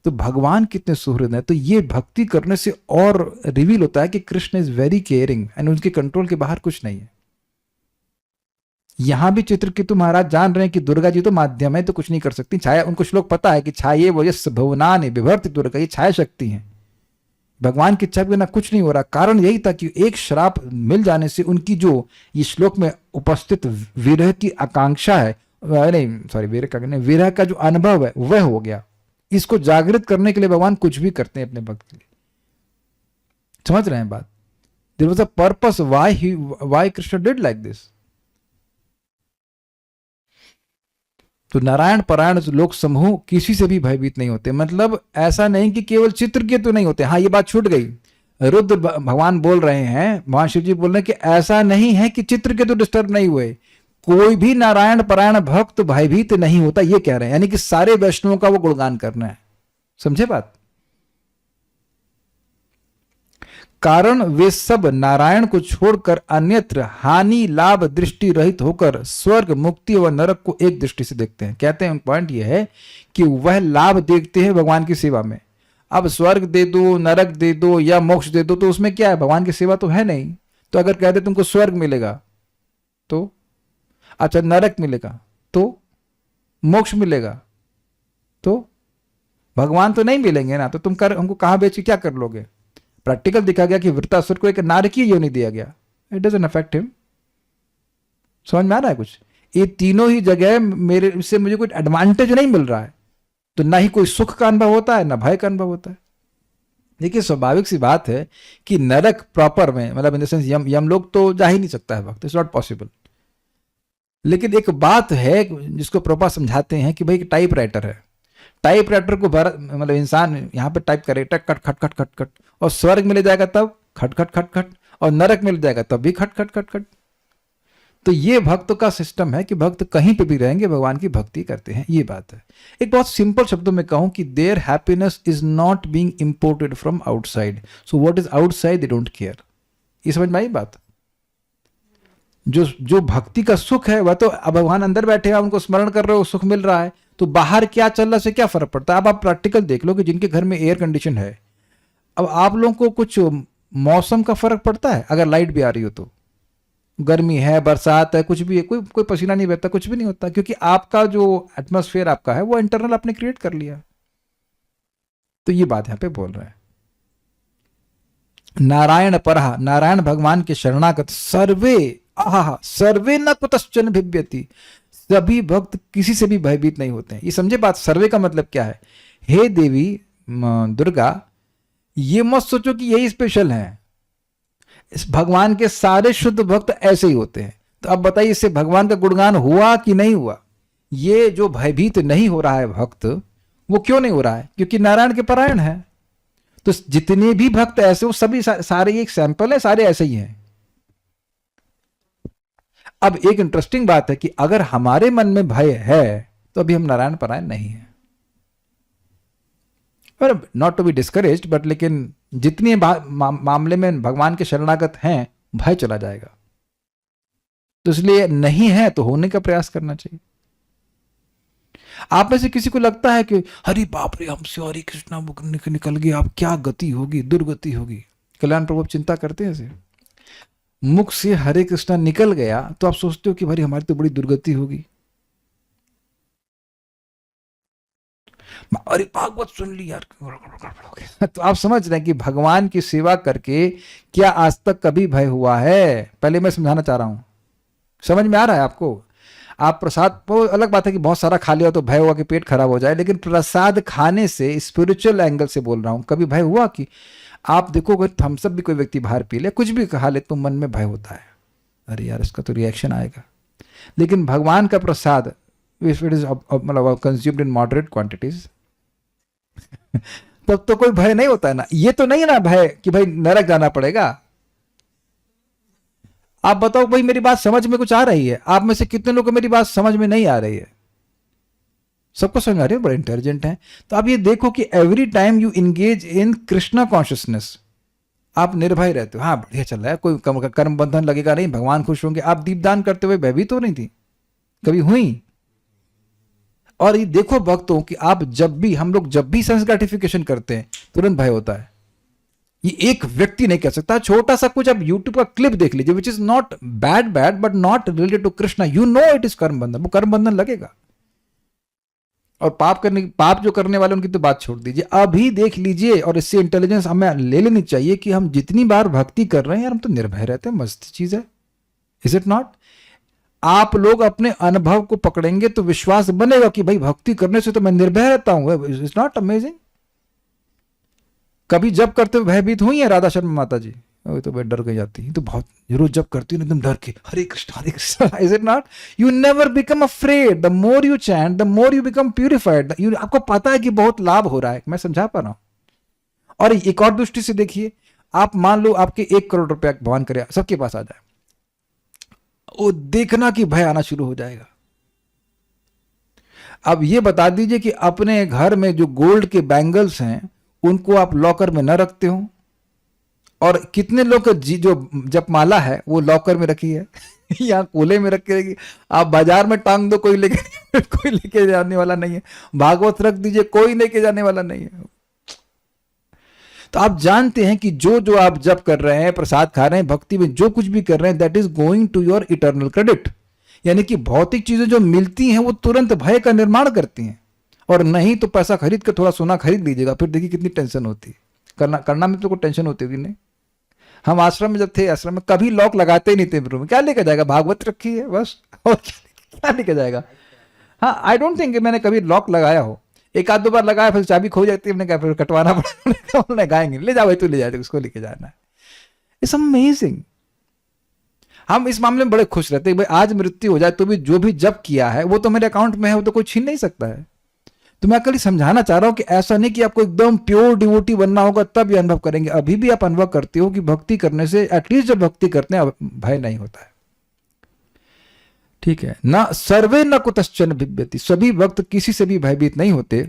तो भगवान कितने सुहृद हैं। तो ये भक्ति करने से और रिवील होता है कि Krishna is very caring and उनके कंट्रोल के बाहर कुछ नहीं है। यहां भी चित्रकेतु महाराज जान रहे हैं कि दुर्गा जी तो माध्यम है, तो कुछ नहीं कर सकती। छाया, उनको श्लोक पता है कि छाये वजस भुवनानि विभर्ति दुर्गा, ये छाया शक्ति है। भगवान की इच्छा के बिना कुछ नहीं हो रहा। कारण यही था कि एक श्राप मिल जाने से उनकी जो ये श्लोक में उपस्थित विरह की आकांक्षा है, नहीं सॉरी विरह का जो अनुभव है वह हो गया। इसको जागृत करने के लिए भगवान कुछ भी करते हैं अपने भक्त के लिए। समझ रहे हैं बात? There was a purpose why Krishna did like this. तो नारायण परायण लोक समूह किसी से भी भयभीत नहीं होते। मतलब ऐसा नहीं कि केवल चित्रकेतु नहीं होते। हाँ, ये बात छूट गई। रुद्र भगवान बोल रहे हैं, भगवान शिव जी बोल रहे हैं कि ऐसा नहीं है कि चित्रकेतु डिस्टर्ब नहीं हुए, कोई भी नारायण परायण भक्त भयभीत नहीं होता, ये कह रहे हैं। यानी कि सारे वैष्णवों का वो गुणगान करना है। समझे बात? कारण वे सब नारायण को छोड़कर अन्यत्र हानि लाभ दृष्टि रहित होकर स्वर्ग मुक्ति व नरक को एक दृष्टि से देखते हैं। कहते हैं पॉइंट यह है कि वह लाभ देखते हैं भगवान की सेवा में। अब स्वर्ग दे दो, नरक दे दो या मोक्ष दे दो, तो उसमें क्या है? भगवान की सेवा तो है नहीं। तो अगर कहते तुमको स्वर्ग मिलेगा तो, अच्छा नरक मिलेगा तो, मोक्ष मिलेगा तो, भगवान तो नहीं मिलेंगे ना, तो तुम हमको कहां बेच के क्या कर लोगे? प्रैक्टिकल दिखा गया कि वृत्तासुर को एक नारकीय योनि दिया गया, इट डजंट अफेक्ट हिम। समझ में आ रहा है कुछ? ये तीनों ही जगह मुझे कोई एडवांटेज नहीं मिल रहा है, तो ना ही कोई सुख का अनुभव होता है ना भय का अनुभव होता है। देखिए स्वाभाविक सी बात है कि नरक प्रॉपर में, मतलब इन द सेंस यम लोग तो जा ही नहीं सकता है वक्त, इट्स नॉट पॉसिबल। लेकिन एक बात है जिसको प्रॉपर समझाते हैं कि भाई टाइप राइटर है, टाइप राइटर को मतलब इंसान यहाँ पे टाइप करे टक खट खट खट खट खट, और स्वर्ग मिल जाएगा तब खट खट खट खट, और नरक मिल जाएगा तब भी खट खट खट खट। तो ये भक्त का सिस्टम है कि भक्त कहीं पे भी रहेंगे भगवान की भक्ति करते हैं, ये बात है। एक बहुत सिंपल शब्दों में कहूं कि their happiness is not being imported from outside, so what is outside they don't care. ये समझ में आई बात? जो भक्ति का सुख है वह तो अब भगवान अंदर बैठे हैं, उनको स्मरण कर रहे हो, सुख मिल रहा है, तो बाहर क्या चल रहा है से क्या फर्क पड़ता है? अब आप प्रैक्टिकल देख लो कि जिनके घर में एयर कंडीशन है, अब आप लोगों को कुछ मौसम का फर्क पड़ता है? अगर लाइट भी आ रही हो तो, गर्मी है, बरसात है, कुछ भी है, कोई पसीना नहीं बहता, कुछ भी नहीं होता, क्योंकि आपका जो एटमॉस्फेयर आपका है वो इंटरनल आपने क्रिएट कर लिया। तो ये बात यहां पे बोल रहे हैं। नारायण परहा, नारायण भगवान के शरणागत सर्वे सर्वे न कुतश्चन भिव्यति, सभी भक्त किसी से भी भयभीत नहीं होते हैं। ये समझे बात? सर्वे का मतलब क्या है? हे देवी दुर्गा, ये मत सोचो कि यही स्पेशल है, इस भगवान के सारे शुद्ध भक्त ऐसे ही होते हैं। तो अब बताइए इससे भगवान का गुणगान हुआ कि नहीं हुआ? ये जो भयभीत नहीं हो रहा है भक्त, वो क्यों नहीं हो रहा है? क्योंकि नारायण के परायण है। तो जितने भी भक्त ऐसे, वो सभी सारे एक सैंपल है, सारे ऐसे ही हैं। अब एक इंटरेस्टिंग बात है कि अगर हमारे मन में भय है तो अभी हम नारायण परायण नहीं है। पर not to be discouraged, but लेकिन जितने मामले में भगवान के शरणागत हैं, भय चला जाएगा। तो इसलिए नहीं है तो होने का प्रयास करना चाहिए। आप में से किसी को लगता है कि हरि बाप रे, हमसे हरे कृष्णा निकल गया, अब क्या गति होगी, दुर्गति होगी? कल्याण प्रभु चिंता करते हैं ऐसे? मुख से हरे कृष्णा निकल गया तो आप सोचते हो कि भाई हमारी तो बड़ी दुर्गति होगी। अरे भागवत सुन ली यार, तो आप समझ रहे हैं कि भगवान की सेवा करके क्या आज तक कभी भय हुआ है? पहले मैं समझाना चाह रहा हूं, समझ में आ रहा है आपको? आप प्रसाद, वो अलग बात है कि बहुत सारा खा लिया तो भय हुआ कि पेट खराब हो जाए, लेकिन प्रसाद खाने से, स्पिरिचुअल एंगल से बोल रहा हूं, कभी भय हुआ कि आप देखोगे थम्स अप भी कोई व्यक्ति बाहर पी ले, कुछ भी खा ले, तो मन में भय होता है, अरे यार इसका तो रिएक्शन आएगा। लेकिन भगवान का प्रसाद, इफ इट इज मतलब कंज्यूम्ड इन मॉडरेट क्वांटिटीज, तब तो कोई भय नहीं होता है ना। ये तो नहीं ना भय कि भाई नरक जाना पड़ेगा। आप बताओ भाई, मेरी बात समझ में कुछ आ रही है? आप में से कितने लोगों को मेरी बात समझ में नहीं आ रही है? सबको समझ आ रही है, बड़े इंटेलिजेंट हैं। तो आप ये देखो कि every time you engage in Krishna consciousness, आप निर्भय रहते हो। हाँ बढ़िया चल रहा है, कोई कर्म बंधन लगेगा नहीं, भगवान खुश होंगे। आप दीपदान करते हुए भयभीत तो नहीं थी, कभी हुई? और ये देखो भक्तों कि आप जब भी, हम लोग जब भी सेंस ग्रेटिफिकेशन करते हैं तुरंत भय होता है। ये एक व्यक्ति नहीं कह सकता। छोटा सा कुछ आप यूट्यूब का क्लिप देख लीजिए, which is not bad but not related to Krishna, you know it is karma bandhan, वो कर्म बंधन लगेगा। और पाप जो करने वाले उनकी तो बात छोड़ दीजिए, अभी देख लीजिए। और इससे इंटेलिजेंस हमें ले लेनी चाहिए कि हम जितनी बार भक्ति कर रहे हैं यार, हम तो निर्भय रहते हैं, मस्त चीज है, इज इट नॉट? आप लोग अपने अनुभव को पकड़ेंगे तो विश्वास बनेगा कि भाई भक्ति करने से तो मैं निर्भय रहता हूं। It's not amazing? कभी जब करते हुए भयभीत हुई है राधा शर्मा माता जी? वो तो भाई डर गई जाती है, तो बहुत रोज जब करती है एकदम डर के, Hare Krishna, is it not? You never become afraid, the more you chant the more you become purified. आपको पता है कि बहुत लाभ हो रहा है, मैं समझा पा रहा हूं। और एक और दृष्टि से देखिए, आप मान लो आपके 1 करोड़ रुपया भगवान करे सबके पास आ जाए, वो देखना कि भय आना शुरू हो जाएगा। अब ये बता दीजिए कि अपने घर में जो गोल्ड के बैंगल्स हैं उनको आप लॉकर में न रखते हो, और कितने लोग जो जपमाला है वो लॉकर में रखी है या कोले में रख के रखी। आप बाजार में टांग दो, कोई लेके जाने वाला नहीं है। भागवत रख दीजिए, कोई लेके जाने वाला नहीं है। तो आप जानते हैं कि जो आप जप कर रहे हैं, प्रसाद खा रहे हैं, भक्ति में जो कुछ भी कर रहे हैं, that is going to your eternal credit. यानी कि भौतिक चीजें जो मिलती हैं वो तुरंत भय का निर्माण करती हैं, और नहीं तो पैसा खरीद कर थोड़ा सोना खरीद लीजिएगा, फिर देखिए कितनी टेंशन होती है। करना में तो कोई टेंशन होती होगी नहीं। हम आश्रम में जब थे, आश्रम में कभी लॉक लगाते ही नहीं थे रूम में। क्या लेके जाएगा? भागवत रखी है बस, और क्या लेके जाएगा? हाँ, आई डोंट थिंक मैंने कभी लॉक लगाया हो। एक आध 2 बार लगाया, फिर चाबी खो जाती है, हमने कहा फिर कटवाना पड़ा। गाएंगे, ले जाओ भाई, तू ले जाए, उसको लेके जाना है। It's amazing. हम इस मामले में बड़े खुश रहते हैं भाई, आज मृत्यु हो जाए तो भी जो भी जप किया है वो तो मेरे अकाउंट में है, वो तो कोई छीन नहीं सकता है। तो मैं कल समझाना चाह रहा हूं कि ऐसा नहीं कि आपको एकदम प्योर डिवोटी बनना होगा तब ये अनुभव करेंगे। अभी भी आप अनुभव करते हो कि भक्ति करने से, एटलीस्ट जब भक्ति करते हैं, भय नहीं होता है। ठीक है ना? सर्वे न कुतश्चन बिभ्यति, सभी भक्त किसी से भी भयभीत नहीं होते।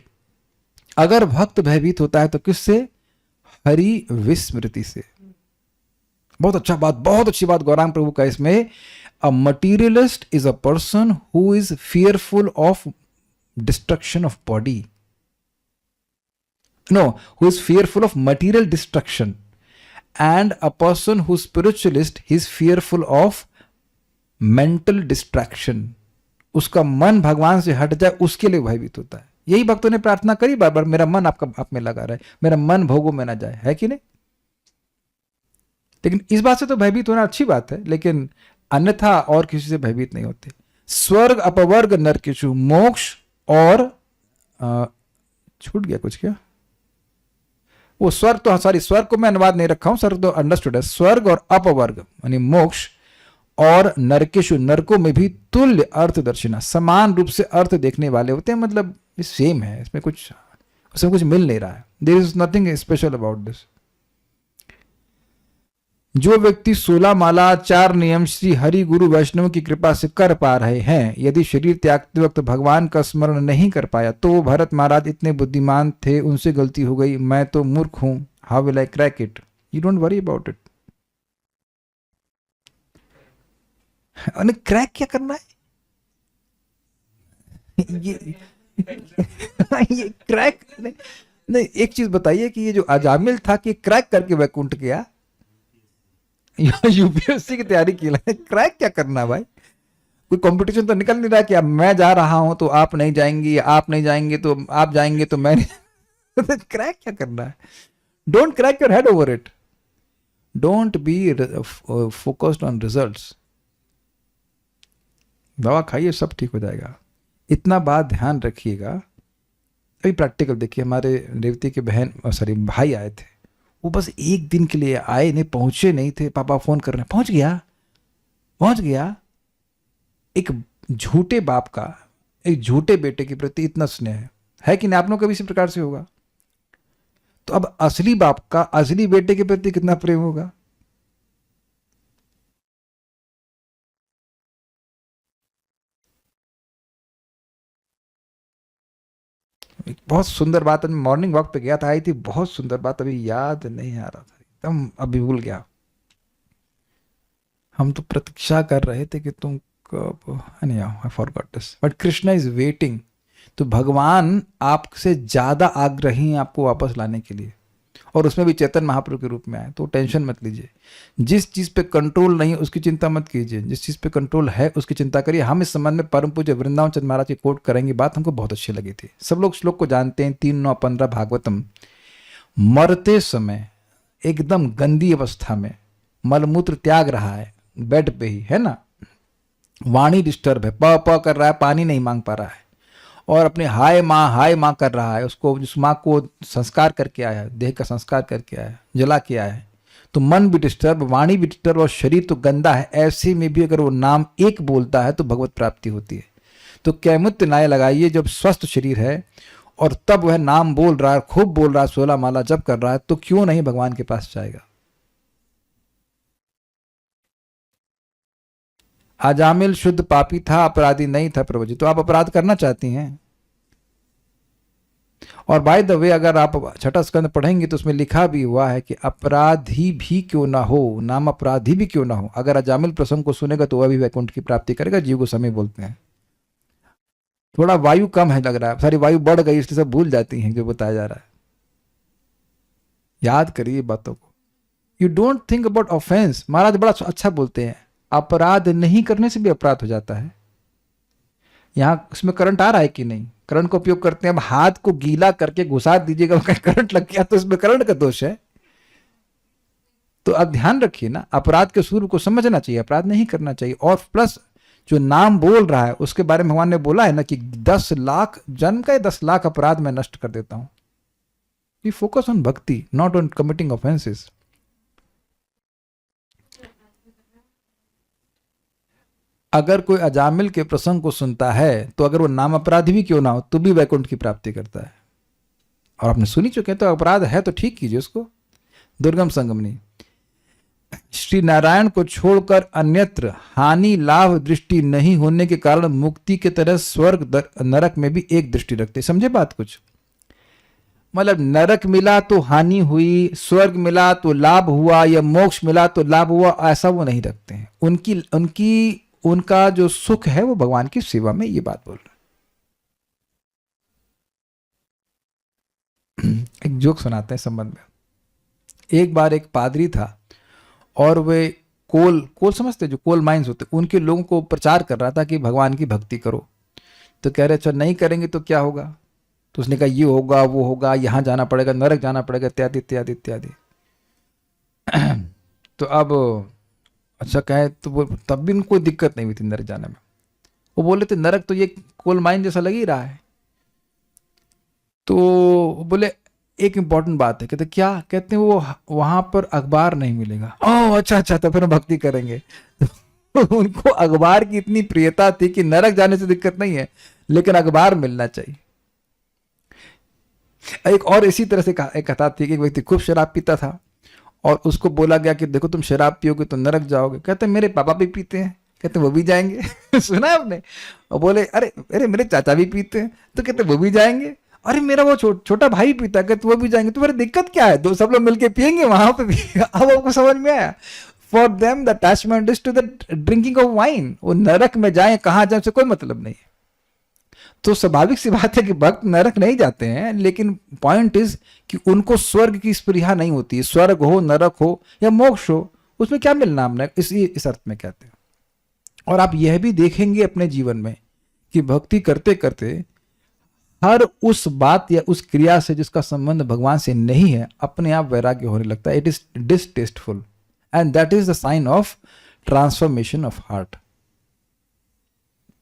अगर भक्त भयभीत होता है तो किससे? हरि विस्मृति से। बहुत अच्छा बात, बहुत अच्छी बात गौरांग प्रभु का इसमें। A materialist is a person who is fearful of destruction of body, no, who is fearful of material destruction, and a person who's spiritualist, he is fearful of mental distraction. उसका मन भगवान से हट जाए उसके लिए भयभीत होता है। यही भक्तों ने प्रार्थना करी बार बार, मेरा मन आप में लगा रहे, मेरा मन भोगों में ना जाए, है कि नहीं? लेकिन इस बात से तो भयभीत होना अच्छी बात है, लेकिन अन्यथा और किसी से भयभीत नहीं होते। स्वर्ग अपवर्ग नरकेशु, मोक्ष और छूट गया कुछ, क्या वो स्वर्ग तो, सॉरी, स्वर्ग को मैं अनुवाद नहीं रखा हूं, स्वर्ग तो अंडरस्टूड है। स्वर्ग और अपवर्ग यानी मोक्ष और नरकेशु, नरकों में भी तुल्य अर्थदर्शिना, समान रूप से अर्थ देखने वाले होते हैं, मतलब सेम है, इसमें कुछ मिल नहीं रहा है। There is nothing special about this. जो व्यक्ति 16 माला 4 नियम श्री हरि गुरु वैष्णव की कृपा से कर पा रहे हैं, यदि शरीर त्यागते वक्त भगवान का स्मरण नहीं कर पाया तो भरत महाराज इतने बुद्धिमान थे, उनसे गलती हो गई, मैं तो मूर्ख हूं, how will I crack it. You don't worry about it. Crack क्या करना है ये ये क्रैक नहीं। एक चीज बताइए कि ये जो अजामिल था कि क्रैक करके वैकुंठ गया, यूपीएससी की तैयारी की, क्रैक क्या करना भाई। कोई कंपटीशन तो निकल नहीं रहा कि अब मैं जा रहा हूं तो आप नहीं जाएंगी, आप नहीं जाएंगे तो आप जाएंगे तो मैं नहीं। क्रैक क्या करना है। Don't crack your head over it, don't be focused on results. दवा खाइए, सब ठीक हो जाएगा। इतना बात ध्यान रखिएगा। अभी प्रैक्टिकल देखिए, हमारे रेवती के भाई आए थे, वो बस एक दिन के लिए आए, नहीं पहुंचे नहीं थे, पापा फोन कर रहे हैं, पहुंच गया। एक झूठे बाप का एक झूठे बेटे के प्रति इतना स्नेह है कि नहीं, आप लोगों का भी इसी प्रकार से होगा। तो अब असली बाप का असली बेटे के प्रति कितना प्रेम होगा। एक बहुत सुंदर बात, मैं मॉर्निंग वॉक पे गया था, आई थी बहुत सुंदर बात, अभी याद नहीं आ रहा था, एकदम अभी भूल गया। हम तो प्रतीक्षा कर रहे थे कि तुम कब, नहीं I forgot this, but Krishna is waiting. तो भगवान आपसे ज्यादा आग्रही हैं आपको वापस लाने के लिए, और उसमें भी चैतन्य महाप्रभु के रूप में आए। तो टेंशन मत लीजिए, जिस चीज पे कंट्रोल नहीं है उसकी चिंता मत कीजिए, जिस चीज पे कंट्रोल है उसकी चिंता करिए। हम इस संबंध में परम पूज्य वृंदावन चंद्र महाराज की कोट करेंगे, बात हमको बहुत अच्छी लगी थी। सब लोग श्लोक को जानते हैं, 3:9-15 भागवतम। मरते समय एकदम गंदी अवस्था में मलमूत्र त्याग रहा है, बेड पे ही है ना, वाणी डिस्टर्ब है, प कर रहा है, पानी नहीं मांग पा रहा है, और अपने हाय माँ कर रहा है, उसको उस माँ को संस्कार करके आया है, देह का संस्कार करके आया है, जला के आया है। तो मन भी डिस्टर्ब, वाणी भी डिस्टर्ब, और शरीर तो गंदा है। ऐसे में भी अगर वो नाम एक बोलता है तो भगवत प्राप्ति होती है। तो कैमुत्य न्याय लगाइए, जब स्वस्थ शरीर है और तब वह नाम बोल रहा है, खूब बोल रहा है, 16 माला जप कर रहा है, तो क्यों नहीं भगवान के पास जाएगा। अजामिल शुद्ध पापी था, अपराधी नहीं था प्रभु जी। तो आप अपराध करना चाहती हैं। और बाय द वे, अगर आप 6ठा स्कंद पढ़ेंगे तो उसमें लिखा भी हुआ है कि अपराधी भी क्यों ना हो, नाम अपराधी भी क्यों ना हो, अगर अजामिल प्रसंग को सुनेगा तो वह भी वैकुंठ की प्राप्ति करेगा। जीव को समय बोलते हैं। थोड़ा वायु कम है लग रहा है, सारी वायु बढ़ गई, इसलिए सब भूल जाती हैं जो बताया जा रहा है। याद करिए बातों को। You don't think about offence. Maharaj बड़ा अच्छा बोलते हैं, अपराध नहीं करने से भी अपराध हो जाता है। यहां इसमें करंट आ रहा है कि नहीं, करंट का उपयोग करते हैं। अब हाथ को गीला करके घुसा दीजिएगा, करंट लग गया तो इसमें करंट का दोष है। तो अब ध्यान रखिए ना, अपराध के स्वरूप को समझना चाहिए, अपराध नहीं करना चाहिए। और प्लस जो नाम बोल रहा है उसके बारे में भगवान ने बोला है ना कि 10 लाख जन्म का 10 लाख अपराध मैं नष्ट कर देता हूं। वी फोकस ऑन भक्ति, नॉट ऑन कमिटिंग ऑफेंसेस। अगर कोई अजामिल के प्रसंग को सुनता है तो अगर वो नाम अपराधी भी क्यों ना हो तो भी वैकुंठ की प्राप्ति करता है। और आपने सुनी चुके हैं, तो अपराध है तो ठीक कीजिए उसको, दुर्गम संगम नहीं। श्री नारायण को छोड़कर अन्यत्र हानि लाभ दृष्टि नहीं होने के कारण मुक्ति के तरह स्वर्ग नरक में भी एक दृष्टि रखते। समझे बात कुछ? मतलब नरक मिला तो हानि हुई, स्वर्ग मिला तो लाभ हुआ, या मोक्ष मिला तो लाभ हुआ, ऐसा वो नहीं रखते हैं। उनका जो सुख है वो भगवान की सेवा में, ये बात बोल रहे। एक जोक सुनाते हैं संबंध में। एक बार एक पादरी था और वे कोल समझते, जो कोल माइंस होते, उनके लोगों को प्रचार कर रहा था कि भगवान की भक्ति करो। तो कह रहे अच्छा नहीं करेंगे तो क्या होगा? तो उसने कहा ये होगा, वो होगा, यहां जाना पड़ेगा, नरक जाना पड़ेगा, इत्यादि इत्यादि इत्यादि। तो अब अच्छा कहे तो वो तब भी उनको दिक्कत नहीं हुई थी नरक जाने में। वो बोले थे नरक तो ये कोल माइन जैसा लग ही रहा है। तो बोले एक इंपॉर्टेंट बात है। कहते क्या? कहते हैं वो वहां पर अखबार नहीं मिलेगा। ओह अच्छा, तो फिर हम भक्ति करेंगे। उनको अखबार की इतनी प्रियता थी कि नरक जाने से दिक्कत नहीं है, लेकिन अखबार मिलना चाहिए। एक और इसी तरह से एक कथा थी कि एक व्यक्ति खूब शराब पीता था और उसको बोला गया कि देखो तुम शराब पियोगे तो नरक जाओगे। कहते मेरे पापा भी पीते हैं। कहते वो भी जाएंगे। सुना है आपने? और बोले अरे अरे मेरे चाचा भी पीते हैं। तो कहते वो भी जाएंगे। अरे मेरा वो छोटा भाई पीता है। कहते वो भी जाएंगे। तो मेरी दिक्कत क्या है, दो सब लोग मिलके पियेंगे वहां पे भी। अब आपको समझ में आया? For them the attachment is to the drinking of wine. वो नरक में जाए कहाँ जाए से कोई मतलब नहीं है। तो स्वाभाविक सी बात है कि भक्त नरक नहीं जाते हैं, लेकिन पॉइंट इज कि उनको स्वर्ग की स्पृहा नहीं होती है। स्वर्ग हो, नरक हो या मोक्ष हो, उसमें क्या मिलना हमने, इस अर्थ में कहते हैं। और आप यह भी देखेंगे अपने जीवन में कि भक्ति करते करते हर उस बात या उस क्रिया से जिसका संबंध भगवान से नहीं है, अपने आप वैराग्य होने लगता है। It is distasteful and that is the sign of transformation of heart.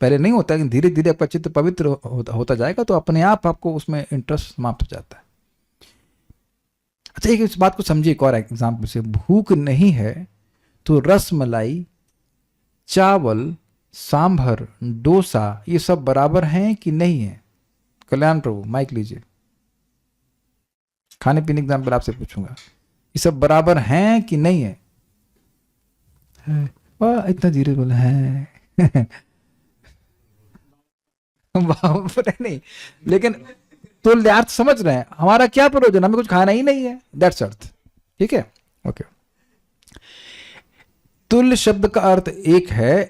पहले नहीं होता, लेकिन धीरे धीरे आपका चित्त पवित्र होता जाएगा तो अपने आप आपको उसमें इंटरेस्ट समाप्त हो जाता है। अच्छा, एक इस बात को समझिए एक और एग्जाम्पल से। भूख नहीं है तो रस मलाई, चावल, सांभर, डोसा ये सब बराबर हैं कि नहीं है? कल्याण प्रभु माइक लीजिए। खाने पीने एग्जाम्पल आपसे पूछूंगा, ये सब बराबर हैं कि नहीं है? वाह, इतना धीरे बोला है। नहीं, लेकिन तुल्यार्थ समझ रहे हैं। हमारा क्या प्रयोजन, हमें कुछ खाना ही नहीं है, दैट्स अर्थ। ठीक है, ओके। तुल्य शब्द का अर्थ एक है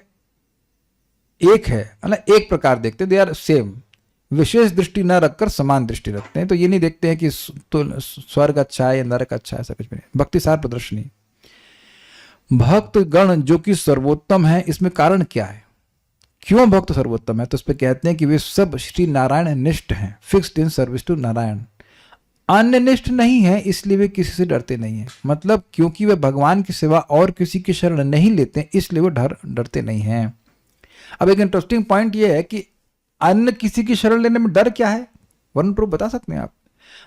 मतलब एक प्रकार देखते, दे आर सेम। विशेष दृष्टि न रखकर समान दृष्टि रखते हैं। तो ये नहीं देखते हैं कि स्वर्ग अच्छा है या नरक अच्छा है, ऐसा कुछ भी नहीं। भक्ति सार प्रदर्शनी। भक्त गण जो कि सर्वोत्तम है, इसमें कारण क्या है? क्यों भक्त सर्वोत्तम है? तो उस पर कहते हैं कि वे सब श्री नारायण निष्ठ हैं, fixed in service to Narayan. अन्य निष्ठ नहीं है, इसलिए वे किसी से डरते नहीं है। मतलब क्योंकि वे भगवान की सेवा और किसी की शरण नहीं लेते, इसलिए वो डरते नहीं हैं। अब एक इंटरेस्टिंग पॉइंट ये है कि अन्य किसी की शरण लेने में डर क्या है? वरुण प्रभु बता सकते हैं आप?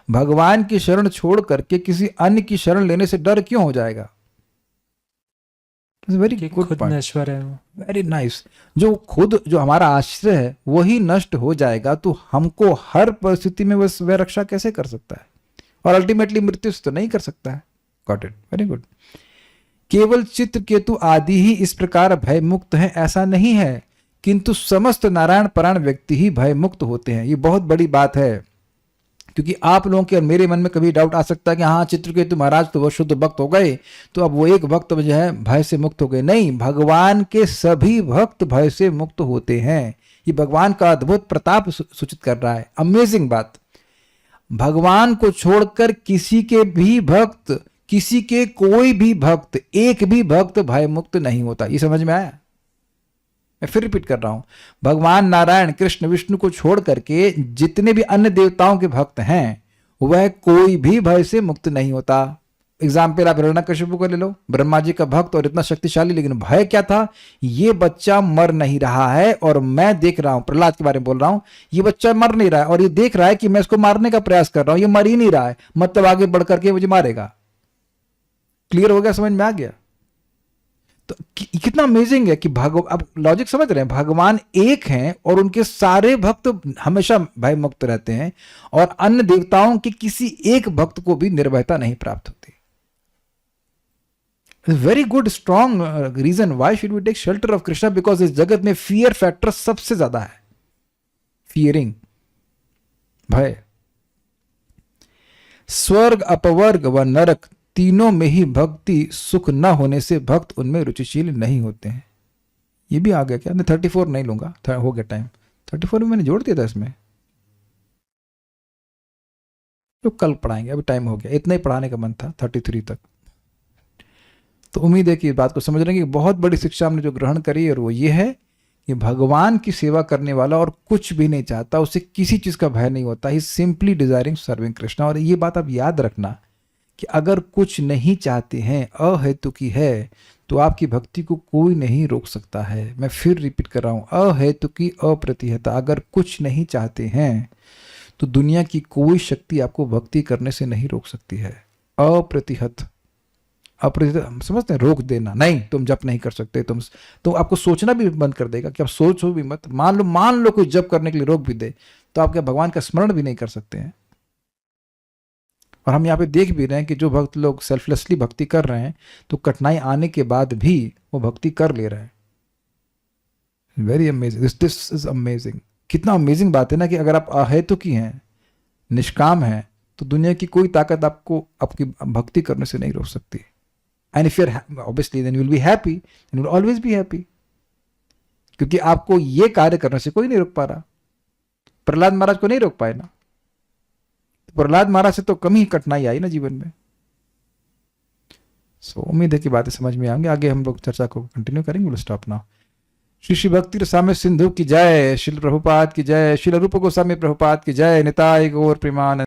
भगवान की शरण छोड़ करके किसी अन्य की शरण लेने से डर क्यों हो जाएगा? वेरी गुड पॉइंट, नश्वर है वो। Very nice. जो हमारा आश्रय है वही नष्ट हो जाएगा तो हमको हर परिस्थिति में वह रक्षा कैसे कर सकता है? और अल्टीमेटली मृत्यु से तो नहीं कर सकता है। Got it, very good. केवल चित्रकेतु आदि ही इस प्रकार भय मुक्त हैं ऐसा नहीं है, किंतु समस्त नारायण परायण व्यक्ति ही भय मुक्त होते हैं। ये बहुत बड़ी बात है, क्योंकि आप लोगों के और मेरे मन में कभी डाउट आ सकता है कि हाँ चित्रकेतु महाराज तो वो शुद्ध भक्त हो गए, तो अब वो एक भक्त जो है भय से मुक्त हो गए। नहीं, भगवान के सभी भक्त भय से मुक्त होते हैं। ये भगवान का अद्भुत प्रताप सूचित कर रहा है। अमेजिंग बात। भगवान को छोड़कर किसी के कोई भी भक्त, एक भी भक्त भय मुक्त नहीं होता। ये समझ में आया? मैं फिर रिपीट कर रहा हूं, भगवान नारायण कृष्ण विष्णु को छोड़ करके जितने भी अन्य देवताओं के भक्त हैं, वह कोई भी भय से मुक्त नहीं होता। एग्जाम्पल आप हिरण्यकशिपु को ले लो, ब्रह्मा जी का भक्त और इतना शक्तिशाली, लेकिन भय क्या था? ये बच्चा मर नहीं रहा है और मैं देख रहा हूं, प्रहलाद के बारे में बोल रहा हूं, ये बच्चा मर नहीं रहा है और ये देख रहा है कि मैं इसको मारने का प्रयास कर रहा हूं, ये मर ही नहीं रहा है, मतलब आगे बढ़ करके मुझे मारेगा। क्लियर हो गया? समझ में आ गया? तो कितना अमेजिंग है कि अब लॉजिक समझ रहे हैं, भगवान एक हैं और उनके सारे भक्त हमेशा भय मुक्त रहते हैं और अन्य देवताओं के किसी एक भक्त को भी निर्भयता नहीं प्राप्त होती। Very good strong reason why should we take shelter of Krishna, because इस जगत में फियर फैक्टर सबसे ज्यादा है। फियरिंग, भय। स्वर्ग, अपवर्ग व नरक तीनों में ही भक्ति सुख न होने से भक्त उनमें रुचिशील नहीं होते हैं। ये भी आ गया क्या? मैं 34 नहीं लूंगा, हो गया टाइम। 34 में मैंने जोड़ दिया था इसमें, तो कल पढ़ाएंगे, अभी टाइम हो गया। इतना ही पढ़ाने का मन था 33 तक। तो उम्मीद है कि इस बात को समझ रहे हैं कि बहुत बड़ी शिक्षा हमने जो ग्रहण करी, और वो ये है कि भगवान की सेवा करने वाला और कुछ भी नहीं चाहता, उसे किसी चीज का भय नहीं होता। ही सिंपली डिजायरिंग सर्विंग कृष्णा। और ये बात आप याद रखना कि अगर कुछ नहीं चाहते हैं, अहेतुकी है, तो आपकी भक्ति को कोई नहीं रोक सकता है। मैं फिर रिपीट कर रहा हूं, अहेतुकी अप्रतिहता। अगर कुछ नहीं चाहते हैं तो दुनिया की कोई शक्ति आपको भक्ति करने से नहीं रोक सकती है। अप्रतिहत, समझते हैं, रोक देना, नहीं तुम जप नहीं कर सकते, तो आपको सोचना भी बंद कर देगा कि आप सोचो भी मत। मान लो कोई जप करने के लिए रोक भी दे, तो आप क्या भगवान का स्मरण भी नहीं कर सकते हैं। और हम यहाँ पे देख भी रहे हैं कि जो भक्त लोग सेल्फलेसली भक्ति कर रहे हैं, तो कठिनाई आने के बाद भी वो भक्ति कर ले रहे हैं। Very amazing, this is amazing. कितना अमेजिंग बात है ना कि अगर आप अहेतु हैं, निष्काम हैं, तो दुनिया की कोई ताकत आपको आपकी भक्ति करने से नहीं रोक सकती। And if you are obviously then you will be happy, and you will always be happy, क्योंकि आपको ये कार्य करने से कोई नहीं रोक पा रहा। प्रहलाद महाराज को नहीं रोक पाए ना, प्रहलाद महाराज से तो कम ही कठिनाई आई ना जीवन में। सो उम्मीद है कि बातें समझ में आएंगे। आगे हम लोग चर्चा को कंटिन्यू करेंगे। Will stop now. Shri Shri भक्ति रसामृत सिंधु की जय, श्रील प्रभुपाद की जय, श्रील रूप गोस्वामी प्रभुपाद की जय, निताय गौर प्रेमानंद।